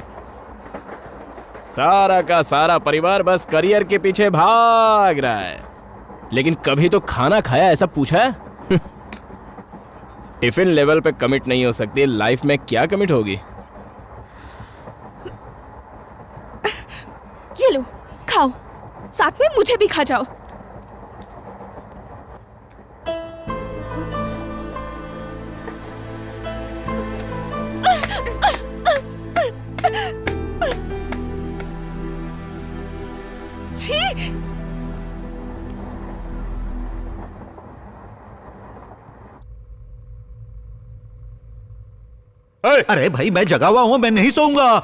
सारा का सारा परिवार बस करियर के पीछे भाग रहा है, लेकिन कभी तो खाना खाया ऐसा पूछा है? टिफिन लेवल पे कमिट नहीं हो सकती, लाइफ में क्या कमिट होगी? ये लो, खाओ, साथ में मुझे भी खा जाओ। छी! अरे भाई मैं जगा हुआ हूं, मैं नहीं सोऊंगा।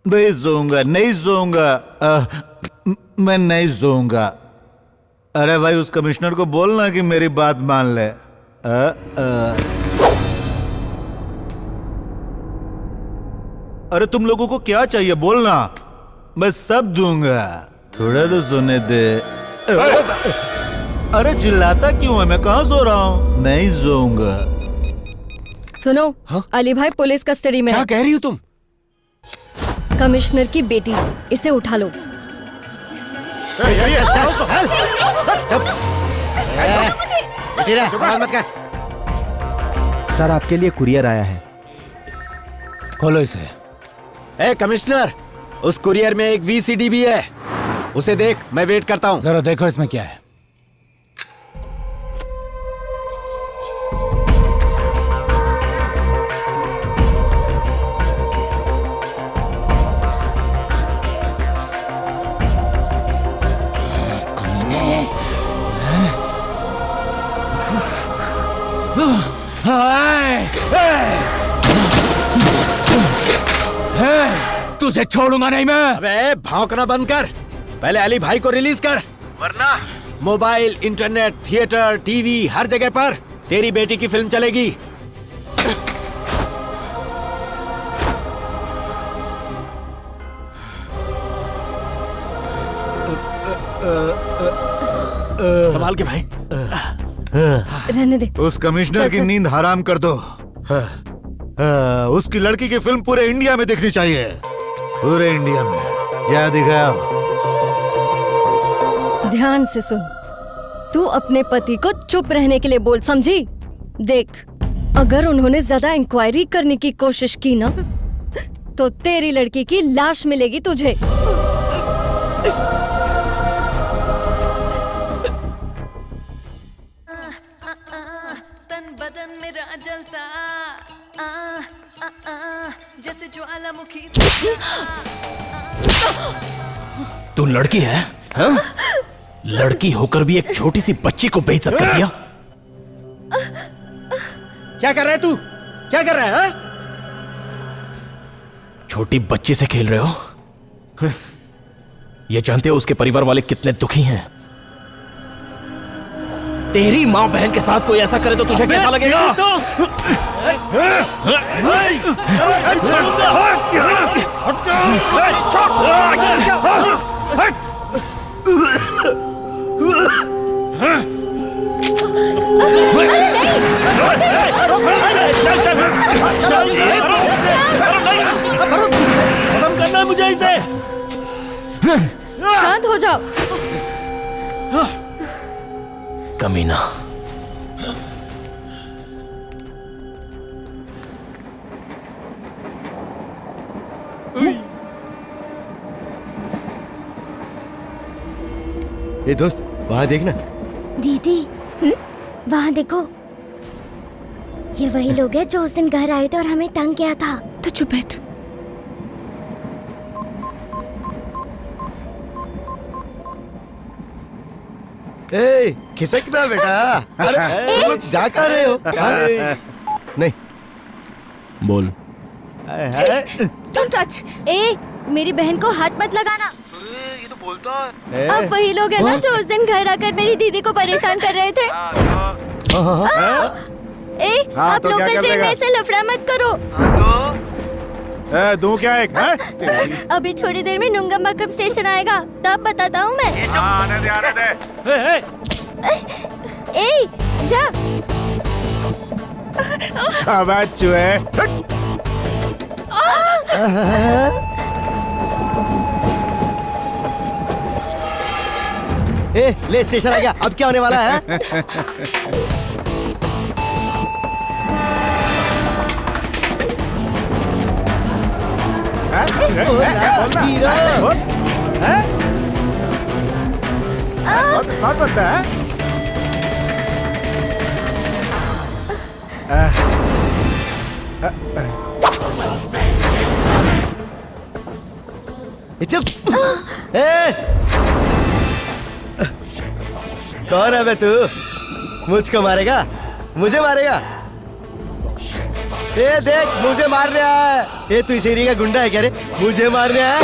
नहीं सोऊंगा, नहीं सोऊंगा, मैं नहीं सोऊंगा। अरे भाई उस कमिश्नर को बोलना कि मेरी बात मान ले। अरे तुम लोगों को क्या चाहिए बोलना, मैं सब दूंगा, थोड़ा तो सोने दे। अरे चिल्लाता क्यों है, मैं कहाँ सो रहा हूँ, नहीं सोऊंगा। सुनो, अली भाई पुलिस कस्टडी में क्या कह रही हो तुम? कमिश्नर की बेटी, इसे उठा लो। सर आपके लिए कुरियर आया है। खोलो इसे। ए कमिश्नर, उस कुरियर में एक वीसीडी भी है, उसे देख, मैं वेट करता हूँ। जरा देखो इसमें क्या है। तुझे छोड़ूंगा नहीं मैं। अबे भौंकना बंद कर, पहले अली भाई को रिलीज कर, वरना मोबाइल, इंटरनेट, थिएटर, टीवी हर जगह पर तेरी बेटी की फिल्म चलेगी। संभाल के भाई। रहने दे। उस कमिश्नर की नींद हराम कर दो। उसकी लड़की की फिल्म पूरे इंडिया में दिखनी चाहिए, पूरे इंडिया में। क्या दिखाओ। ध्यान से सुन, तू अपने पति को चुप रहने के लिए बोल, समझी? देख, अगर उन्होंने ज्यादा इंक्वायरी करने की कोशिश की ना, तो तेरी लड़की की लाश मिलेगी तुझे। तन बदन मेरा जलता, जैसे ज्वालामुखी। तू लड़की है, हाँ? लड़की होकर भी एक छोटी सी बच्ची को बेइज्जत कर दिया। क्या कर रहा है तू, क्या कर रहा है, हाँ? छोटी बच्ची से खेल रहे हो? ये जानते हो उसके परिवार वाले कितने दुखी हैं? तेरी माँ बहन के साथ कोई ऐसा करे तो तुझे कैसा लगेगा? खत्म करना है मुझे इसे। शांत हो जाओ। कमीना। ये दोस्त वहां देखना। दीदी, वहाँ देखो, ये वही लोग हैं जो उस दिन घर आए थे और हमें तंग किया था। तो चुप बैठ। ए, खिसकना बेटा। अरे तुम लोग जा कहाँ रहे हो? नहीं बोल। Don't touch। ए, मेरी बहन को हाथ मत लगाना। ये तो बोलता है। अब वही लोग हैं ना जो उस दिन घर आकर मेरी दीदी को परेशान कर रहे थे। आप तो क्या लोकल कर ट्रेन लेगा? में ऐसे लफड़ा मत करो। दूं क्या एक है? अभी थोड़ी देर में नुंगम्बक्कम स्टेशन आएगा, तब बताता हूँ मैं। आने दे, आने दे। ए, जा। अब चूहे। ए, ले स्टेशन आ गया, अब क्या होने वाला है? बहुत स्मार्ट बनता है। चुप। कौन है बे तू? मुझको मारेगा? मुझे मारेगा? ए देख, मुझे मार रहा है। ये तू इस एरिया का गुंडा है क्या रे? मुझे मार रहा है।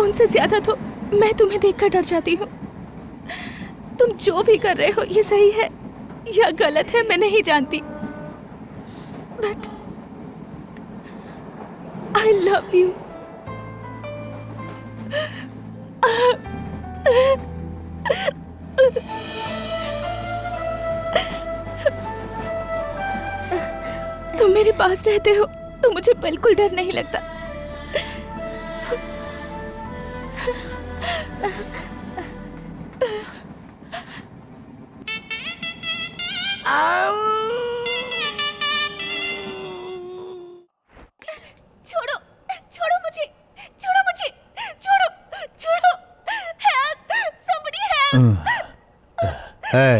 उनसे ज्यादा तो मैं तुम्हें देखकर डर जाती हूँ। तुम जो भी कर रहे हो ये सही है या गलत है मैं नहीं जानती, बट आई लव यू। तुम मेरे पास रहते हो तो मुझे बिल्कुल डर नहीं लगता। छोड़ो, छोड़ो मुझे, छोड़ो मुझे, छोड़ो, छोड़ो, help, somebody help,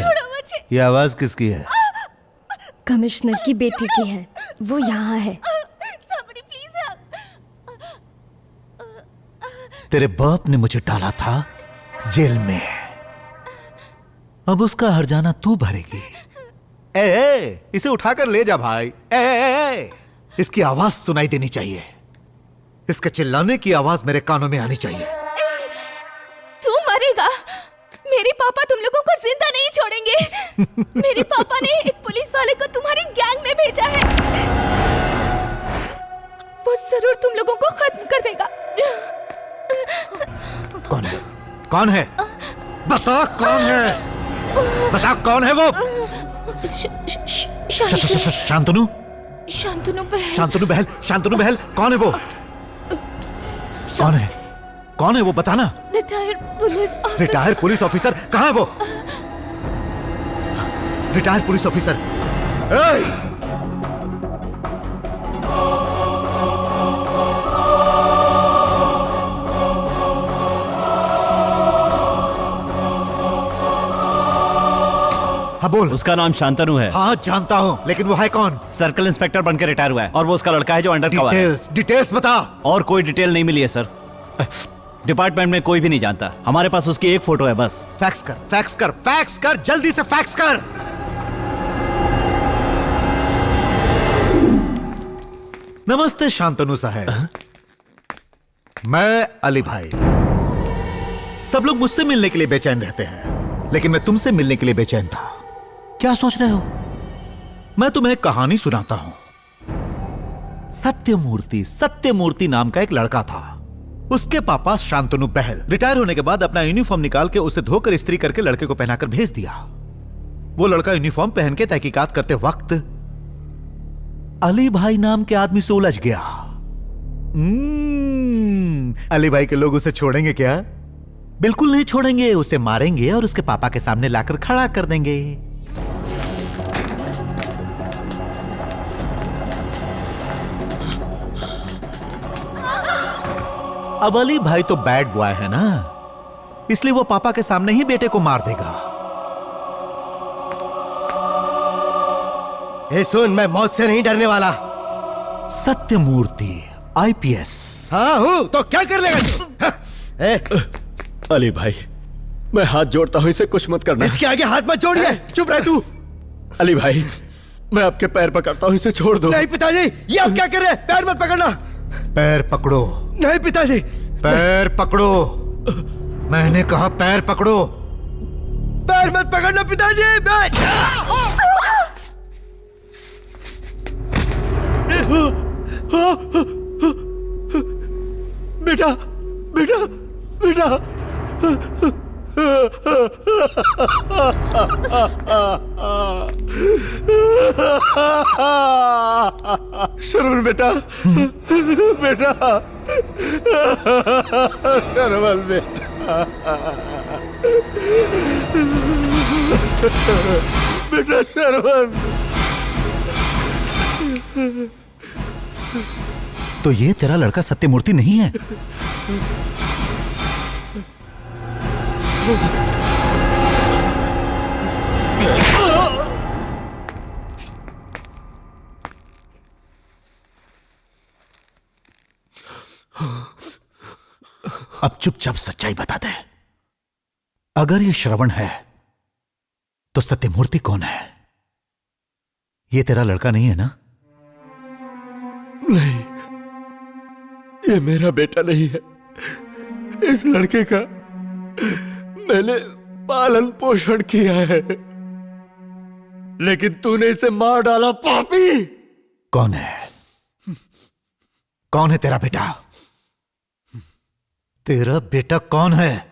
छोड़ो मुझे। ये आवाज किसकी है? कमिश्नर की बेटी की है, वो यहाँ है। Somebody please help। तेरे बाप ने मुझे डाला था जेल में, अब उसका हर्जाना तू भरेगी। ए, इसे उठाकर ले जा भाई। ए, इसकी आवाज सुनाई देनी चाहिए, इसके चिल्लाने की आवाज मेरे कानों में आनी चाहिए। तू मरेगा, मेरे पापा तुम लोगों को जिंदा नहीं छोड़ेंगे। मेरे पापा ने एक पुलिस वाले को तुम्हारी गैंग में भेजा है, वो जरूर तुम लोगों को खत्म कर देगा। कौन है? कौन है? बता कौन है? बता कौन है वो? शांतनु? शांतनु बहल। शांतनु बहल? शांतनु बहल कौन है वो? कौन है? कौन है वो बताना। Retired police officer. Retired police officer? कहाँ है वो? Retired police officer? हाँ बोल। उसका नाम शांतनु है। हाँ जानता हूँ, लेकिन वो है कौन? सर्कल इंस्पेक्टर बनकर रिटायर हुआ है और वो उसका लड़का है जो अंडर कवर है। डिटेल्स बता। और कोई डिटेल नहीं मिली है सर, डिपार्टमेंट में कोई भी नहीं जानता। हमारे पास उसकी एक फोटो है बस। फैक्स कर, फैक्स कर, फैक्स कर, जल्दी से फैक्स कर। नमस्ते शांतनु साहब, मैं अली भाई। सब लोग मुझसे मिलने के लिए बेचैन रहते हैं, लेकिन मैं तुमसे मिलने के लिए बेचैन था। क्या सोच रहे हो? मैं तुम्हें एक कहानी सुनाता हूं। सत्यमूर्ति नाम का एक लड़का था। उसके पापा शांतनु बहल रिटायर होने के बाद अपना यूनिफॉर्म निकाल के उसे धोकर इस्त्री करके लड़के को पहनाकर भेज दिया। वो लड़का यूनिफॉर्म पहन के तहकीकात करते वक्त अली भाई नाम के आदमी से उलझ गया। अली भाई के लोग उसे छोड़ेंगे क्या? बिल्कुल नहीं छोड़ेंगे, उसे मारेंगे और उसके पापा के सामने लाकर खड़ा कर देंगे। अब अली भाई तो बैड बॉय है ना, इसलिए वो पापा के सामने ही बेटे को मार देगा। ए सुन, मैं मौत से नहीं डरने वाला। सत्यमूर्ति आईपीएस। हाँ हूँ, तो क्या कर लेगा तू? अली भाई, मैं हाथ जोड़ता हूँ, इसे कुछ मत करना। इसके आगे हाथ मत जोड़िए, चुप रह तू। अली भाई, मैं आपके पैर पकड़ता हूँ, इसे छोड़ दो। नहीं पिताजी, ये आप क्या कर रहे हैं? पैर मत पकड़ना। पैर पकड़ो। नहीं पिताजी। पैर पकड़ो, मैंने कहा पैर पकड़ो। पैर मत पकड़ना पिताजी। बेटा बेटा बेटा। शर्मन बेटा, बेटा शर्मन बेटा, बेटा शर्मन। तो ये तेरा लड़का सत्यमूर्ति नहीं है? अब चुपचाप सच्चाई बता दे। अगर ये श्रवण है तो सत्यमूर्ति कौन है? ये तेरा लड़का नहीं है ना? नहीं, ये मेरा बेटा नहीं है। इस लड़के का मैंने पालन पोषण किया है, लेकिन तूने इसे मार डाला, पापी। कौन है? कौन है तेरा बेटा? तेरा बेटा कौन है?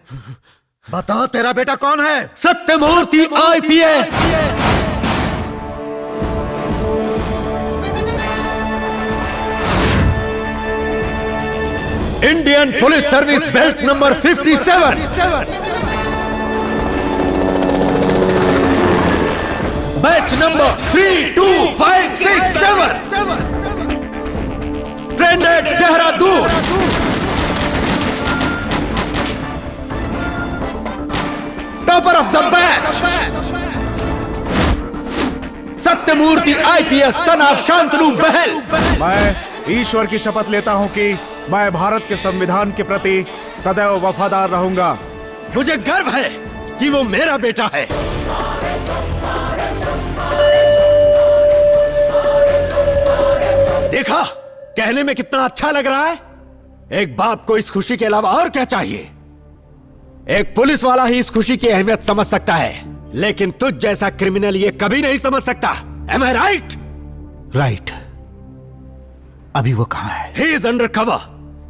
बता, तेरा बेटा कौन है? Satyamurthy IPS. Indian police service belt number 57, batch number 32567, trained at Dehradun. Topper of the batch Satyamurthy IPS, son of Shantanu Bahl. मैं ईश्वर की शपथ लेता हूं कि मैं भारत के संविधान के प्रति सदैव वफादार रहूंगा। मुझे गर्व है कि वो मेरा बेटा है। देखा, कहने में कितना अच्छा लग रहा है। एक बाप को इस खुशी के अलावा और क्या चाहिए? एक पुलिस वाला ही इस खुशी की अहमियत समझ सकता है, लेकिन तुझ जैसा क्रिमिनल ये कभी नहीं समझ सकता। Am I right? राइट। अभी वो कहां है? He is under cover,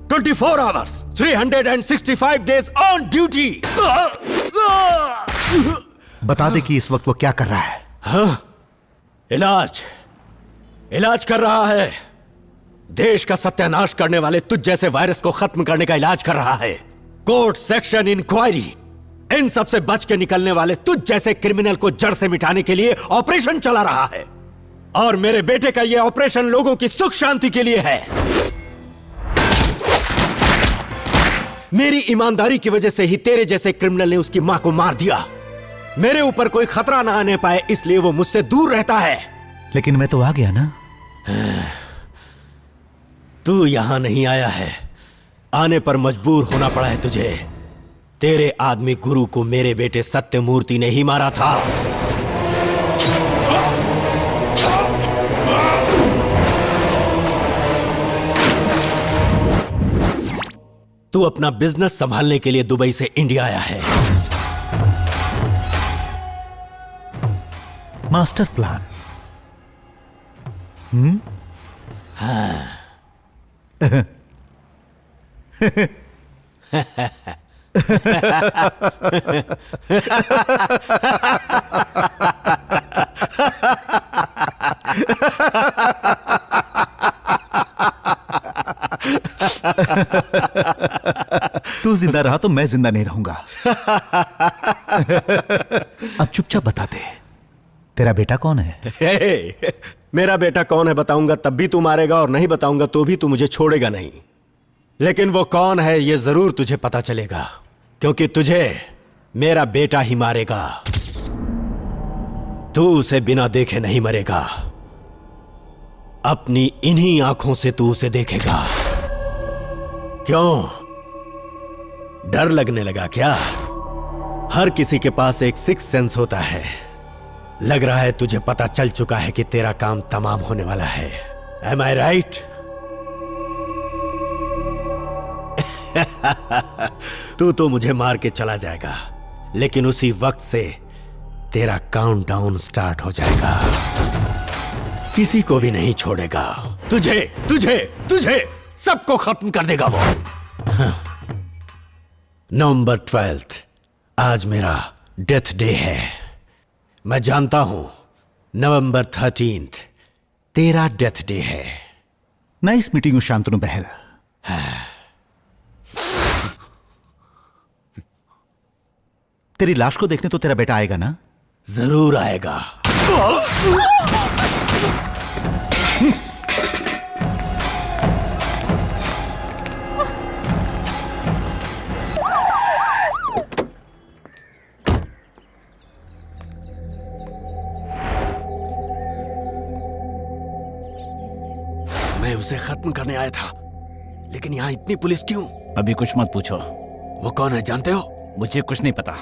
24 hours, 365 days on duty. बता दे कि इस वक्त वो क्या कर रहा है? हाँ, इलाज कर रहा है। देश का सत्यानाश करने वाले तुझ जैसे वायरस को खत्म करने का इलाज कर रहा है। कोर्ट, सेक्शन, इंक्वायरी, इन सब से बच के निकलने वाले तुझ जैसे क्रिमिनल को जड़ से मिटाने के लिए ऑपरेशन चला रहा है। और मेरे बेटे का यह ऑपरेशन लोगों की सुख शांति के लिए है। मेरी ईमानदारी की वजह से ही तेरे जैसे क्रिमिनल ने उसकी मां को मार दिया। मेरे ऊपर कोई खतरा ना आने पाए, इसलिए वो मुझसे दूर रहता है। लेकिन मैं तो आ गया ना। तू यहां नहीं आया है, आने पर मजबूर होना पड़ा है तुझे। तेरे आदमी गुरु को मेरे बेटे सत्यमूर्ति ने ही मारा था। तू अपना बिजनेस संभालने के लिए दुबई से इंडिया आया है। Master plan. हाँ। तू जिंदा रहा तो मैं जिंदा नहीं रहूंगा। अब चुपचाप बता दे, तेरा बेटा कौन है? हे, मेरा बेटा कौन है बताऊंगा तब भी तू मारेगा, और नहीं बताऊंगा तो भी तू मुझे छोड़ेगा नहीं। लेकिन वो कौन है ये जरूर तुझे पता चलेगा, क्योंकि तुझे मेरा बेटा ही मारेगा। तू उसे बिना देखे नहीं मरेगा, अपनी इन्हीं आंखों से तू उसे देखेगा। क्यों, डर लगने लगा क्या? हर किसी के पास एक सिक्स सेंस होता है। लग रहा है तुझे पता चल चुका है कि तेरा काम तमाम होने वाला है। Am I right? तू तो मुझे मार के चला जाएगा, लेकिन उसी वक्त से तेरा काउंटडाउन स्टार्ट हो जाएगा। किसी को भी नहीं छोड़ेगा। तुझे तुझे तुझे सबको खत्म कर देगा वो। नवंबर 12 आज मेरा डेथ डे है। मैं जानता हूं नवंबर 13 तेरा डेथ डे है। नाइस मीटिंग यू शांतनु बहल। तेरी लाश को देखने तो तेरा बेटा आएगा ना? जरूर आएगा। मैं उसे खत्म करने आया था, लेकिन यहां इतनी पुलिस क्यों? अभी कुछ मत पूछो। वो कौन है जानते हो? मुझे कुछ नहीं पता।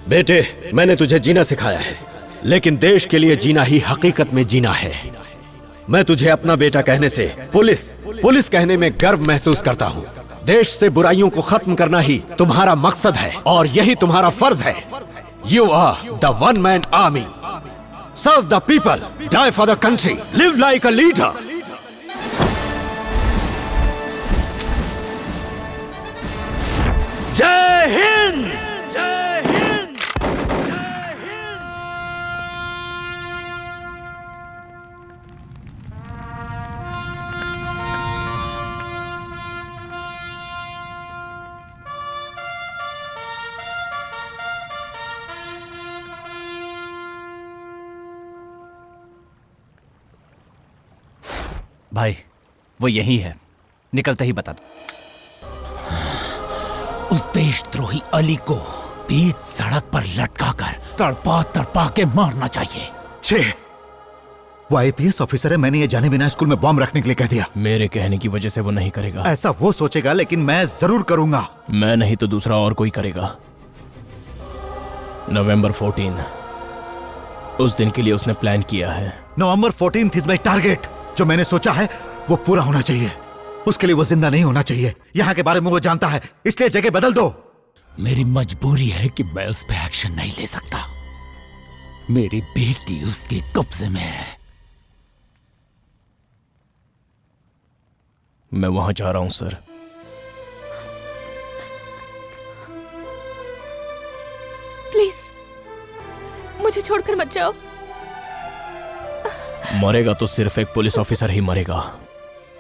बेटे, मैंने तुझे जीना सिखाया है, लेकिन देश के लिए जीना ही हकीकत में जीना है। मैं तुझे अपना बेटा कहने से पुलिस कहने में गर्व महसूस करता हूँ। देश से बुराइयों को खत्म करना ही तुम्हारा मकसद है और यही तुम्हारा फर्ज है। You are the one man army. Serve the people, die for the country, live like a leader. जय हिंद। भाई वो यही है, निकलते ही बता दो। उस देशद्रोही अली को बीच सड़क पर लटकाकर तड़पा तड़पा के मारना चाहिए। छे, वो आईपीएस ऑफिसर है, मैंने ये जाने बिना स्कूल में बॉम्ब रखने के लिए कह दिया। मेरे कहने की वजह से वो नहीं करेगा। ऐसा वो सोचेगा, लेकिन मैं जरूर करूंगा। मैं नहीं तो दूसरा और कोई करेगा। नवंबर 14 उस दिन के लिए उसने प्लान किया है। नवंबर 14 इज माई टारगेट। जो मैंने सोचा है वो पूरा होना चाहिए। उसके लिए वो जिंदा नहीं होना चाहिए। यहाँ के बारे में वो जानता है, इसलिए जगह बदल दो। मेरी मजबूरी है कि मैं उस पर एक्शन नहीं ले सकता। मेरी बेटी उसके कब्जे में है। मैं वहां जा रहा हूं सर। प्लीज मुझे छोड़कर मत जाओ। मरेगा तो सिर्फ एक पुलिस ऑफिसर ही मरेगा,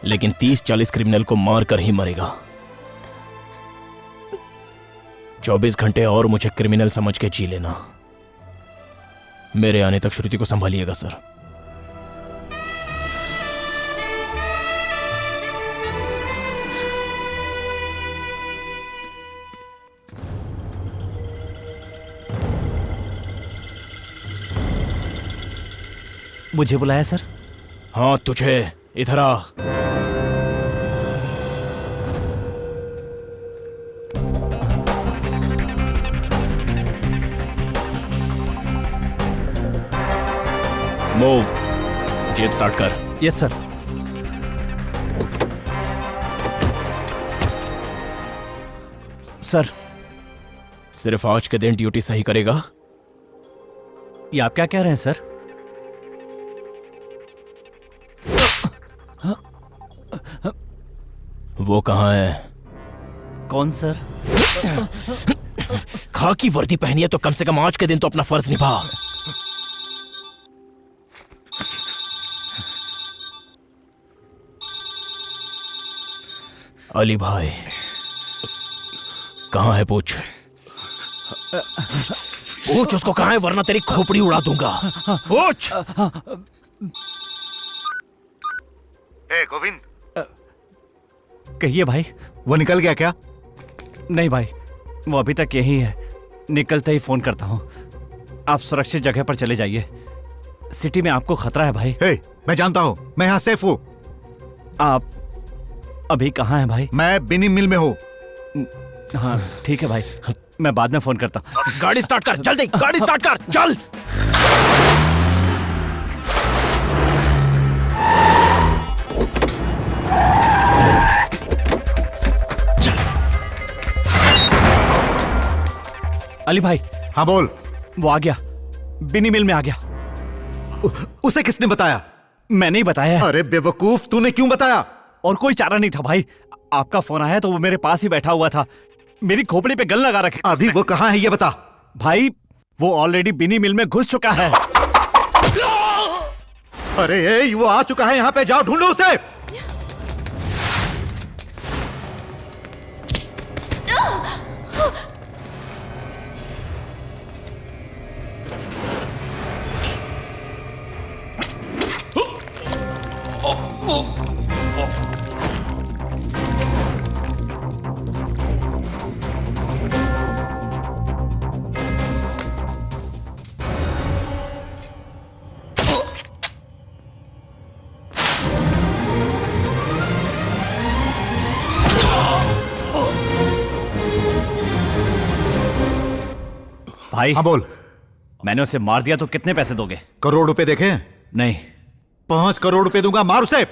लेकिन 30-40 क्रिमिनल को मारकर ही मरेगा। 24 घंटे और मुझे क्रिमिनल समझ के जी लेना। मेरे आने तक श्रुति को संभालिएगा सर। मुझे बुलाया सर? हाँ तुझे, इधर आ। मूव, जेब स्टार्ट कर। Yes sir. सर सिर्फ आज के दिन ड्यूटी सही करेगा। ये आप क्या कह रहे हैं सर? वो कहाँ है? कौन सर? खाकी वर्दी पहनी है तो कम से कम आज के दिन तो अपना फर्ज निभा। अली भाई कहाँ है? पूछ पूछ उसको कहाँ है, वरना तेरी खोपड़ी उड़ा दूंगा। पूछ। ए गोविंद, कहिए भाई। वो निकल गया क्या? नहीं भाई, वो अभी तक यही है। निकलते ही फोन करता हूँ। आप सुरक्षित जगह पर चले जाइए। सिटी में आपको खतरा है भाई। हे, मैं जानता हूँ, मैं यहाँ सेफ हूँ। आप अभी कहाँ हैं भाई? मैं बिनी मिल में हूँ। हाँ ठीक है भाई, मैं बाद में फोन करता हूँ। गाड़ी स्टार्ट कर, जल्दी गाड़ी स्टार्ट कर, चल। अली भाई। हाँ बोल। वो आ गया, बिनी मिल में आ गया। उसे किसने बताया? मैंने ही बताया। अरे बेवकूफ, तूने क्यों बताया? और कोई चारा नहीं था भाई। आपका फोन आया तो वो मेरे पास ही बैठा हुआ था। मेरी खोपड़ी पे गन लगा रखी। अभी वो कहाँ है ये बता। भाई वो ऑलरेडी बिनी मिल में घुस चुका है। अरे वो आ चुका है यहाँ पे, जाओ ढूंढो उसे। भाई। हाँ बोल। मैंने उसे मार दिया तो कितने पैसे दोगे? करोड़ रुपए देखे? नहीं। 5 करोड़ रुपए दूंगा, मार उसे।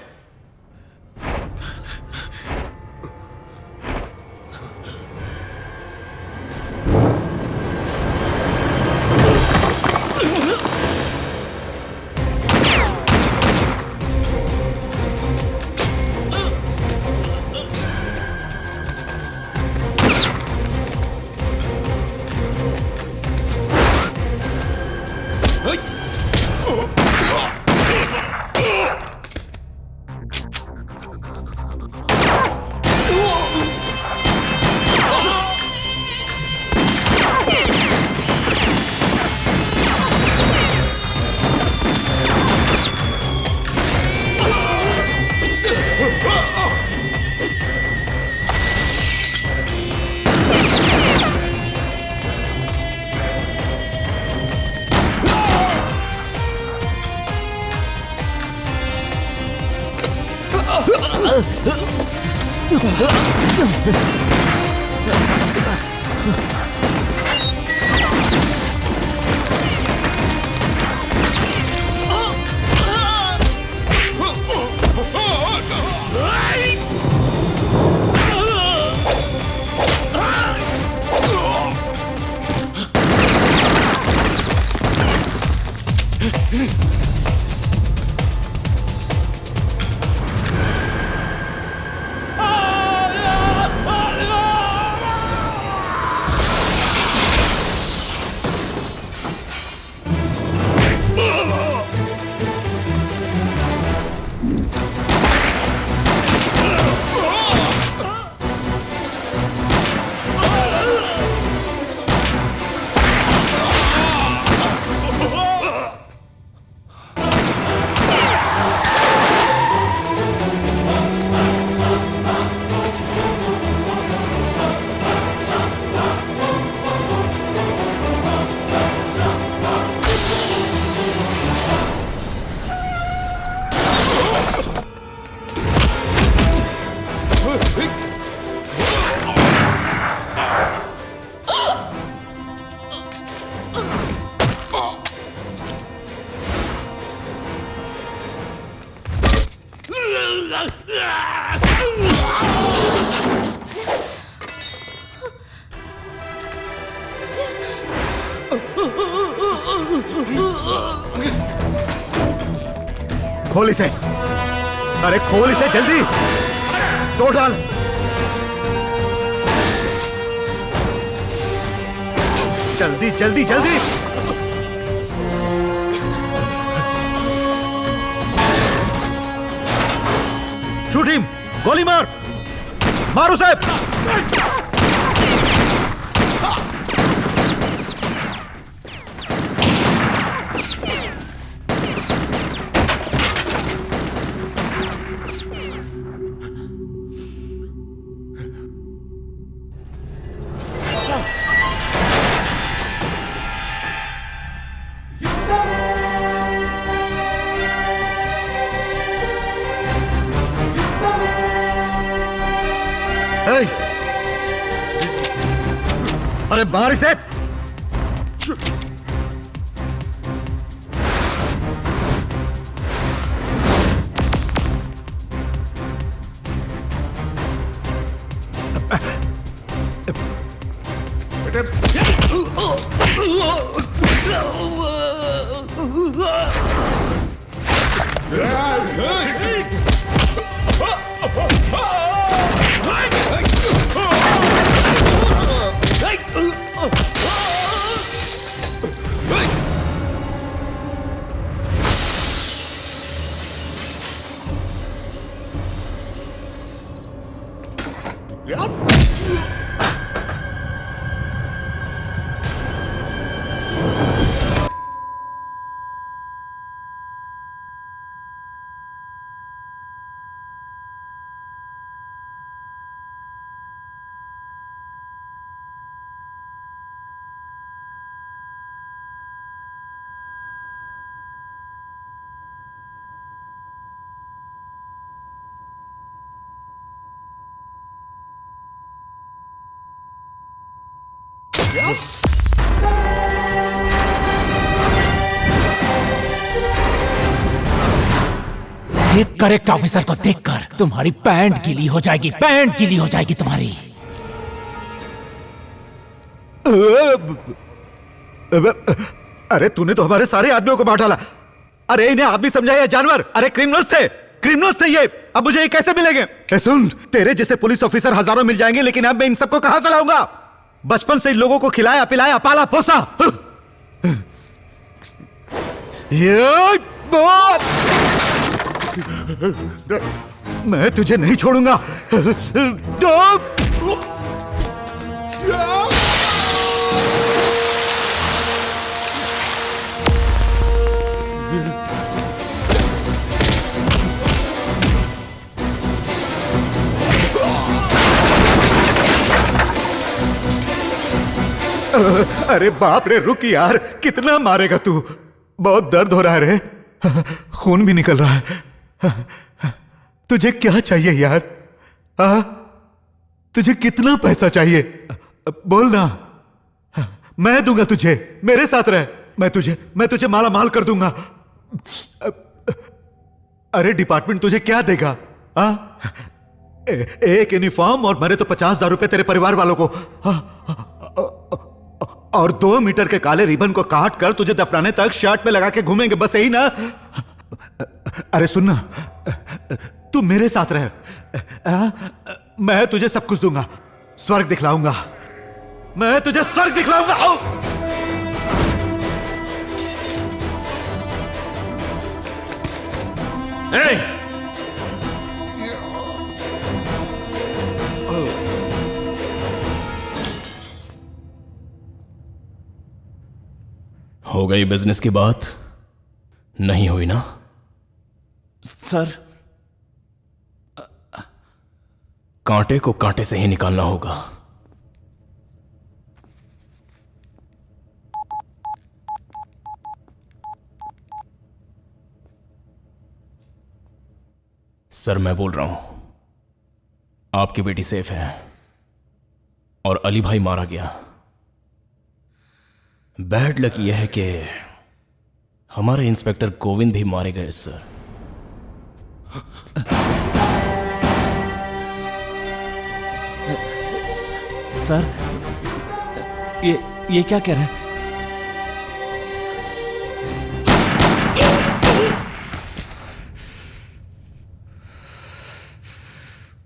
खोल इसे, अरे खोल इसे जल्दी, तोड़ डाल। जल्दी जल्दी जल्दी। शूट हिम, गोली मार, मार उसे। अरे मार इसे। एक करेक्ट ऑफिसर को देखकर तुम्हारी पैंट गीली हो जाएगी, पैंट गीली हो जाएगी तुम्हारी। अरे तूने तो हमारे सारे आदमियों को मार डाला। अरे इन्हें आदमी समझा या जानवर? अरे क्रिमिनल्स थे, क्रिमिनल्स थे ये। अब मुझे ये कैसे मिलेंगे? सुन, तेरे जैसे पुलिस ऑफिसर हजारों मिल जाएंगे, लेकिन अब मैं इन सबको कहां से लाऊंगा? बचपन से इन लोगों को खिलाया पिलाया पाला पोसा। मैं तुझे नहीं छोड़ूंगा। अरे बाप रे, रुक यार, कितना मारेगा तू? बहुत दर्द हो रहा है रे, खून भी निकल रहा है। तुझे क्या चाहिए यार? तुझे कितना पैसा चाहिए? बोल ना, मैं दूंगा तुझे। मेरे साथ रह, मैं तुझे माला माल कर दूंगा। अरे डिपार्टमेंट तुझे क्या देगा? एक यूनिफॉर्म और मरे तो 50,000 रुपए तेरे परिवार वालों को, और 2 मीटर के काले रिबन को काट कर तुझे दफनाने तक शर्ट में लगा के घूमेंगे, बस यही ना? अरे सुनना, तू मेरे साथ रह, मैं तुझे सब कुछ दूंगा, स्वर्ग दिखलाऊंगा, मैं तुझे स्वर्ग दिखलाऊंगा। हो गई बिजनेस की बात? नहीं हुई ना? सर, कांटे को कांटे से ही निकालना होगा। सर मैं बोल रहा हूं, आपकी बेटी सेफ है और अली भाई मारा गया। बैड लक यह है कि हमारे इंस्पेक्टर गोविंद भी मारे गए सर। सर, ये क्या कह रहे हैं?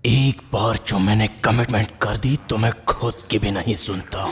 एक बार जो मैंने कमिटमेंट कर दी तो मैं खुद की भी नहीं सुनता।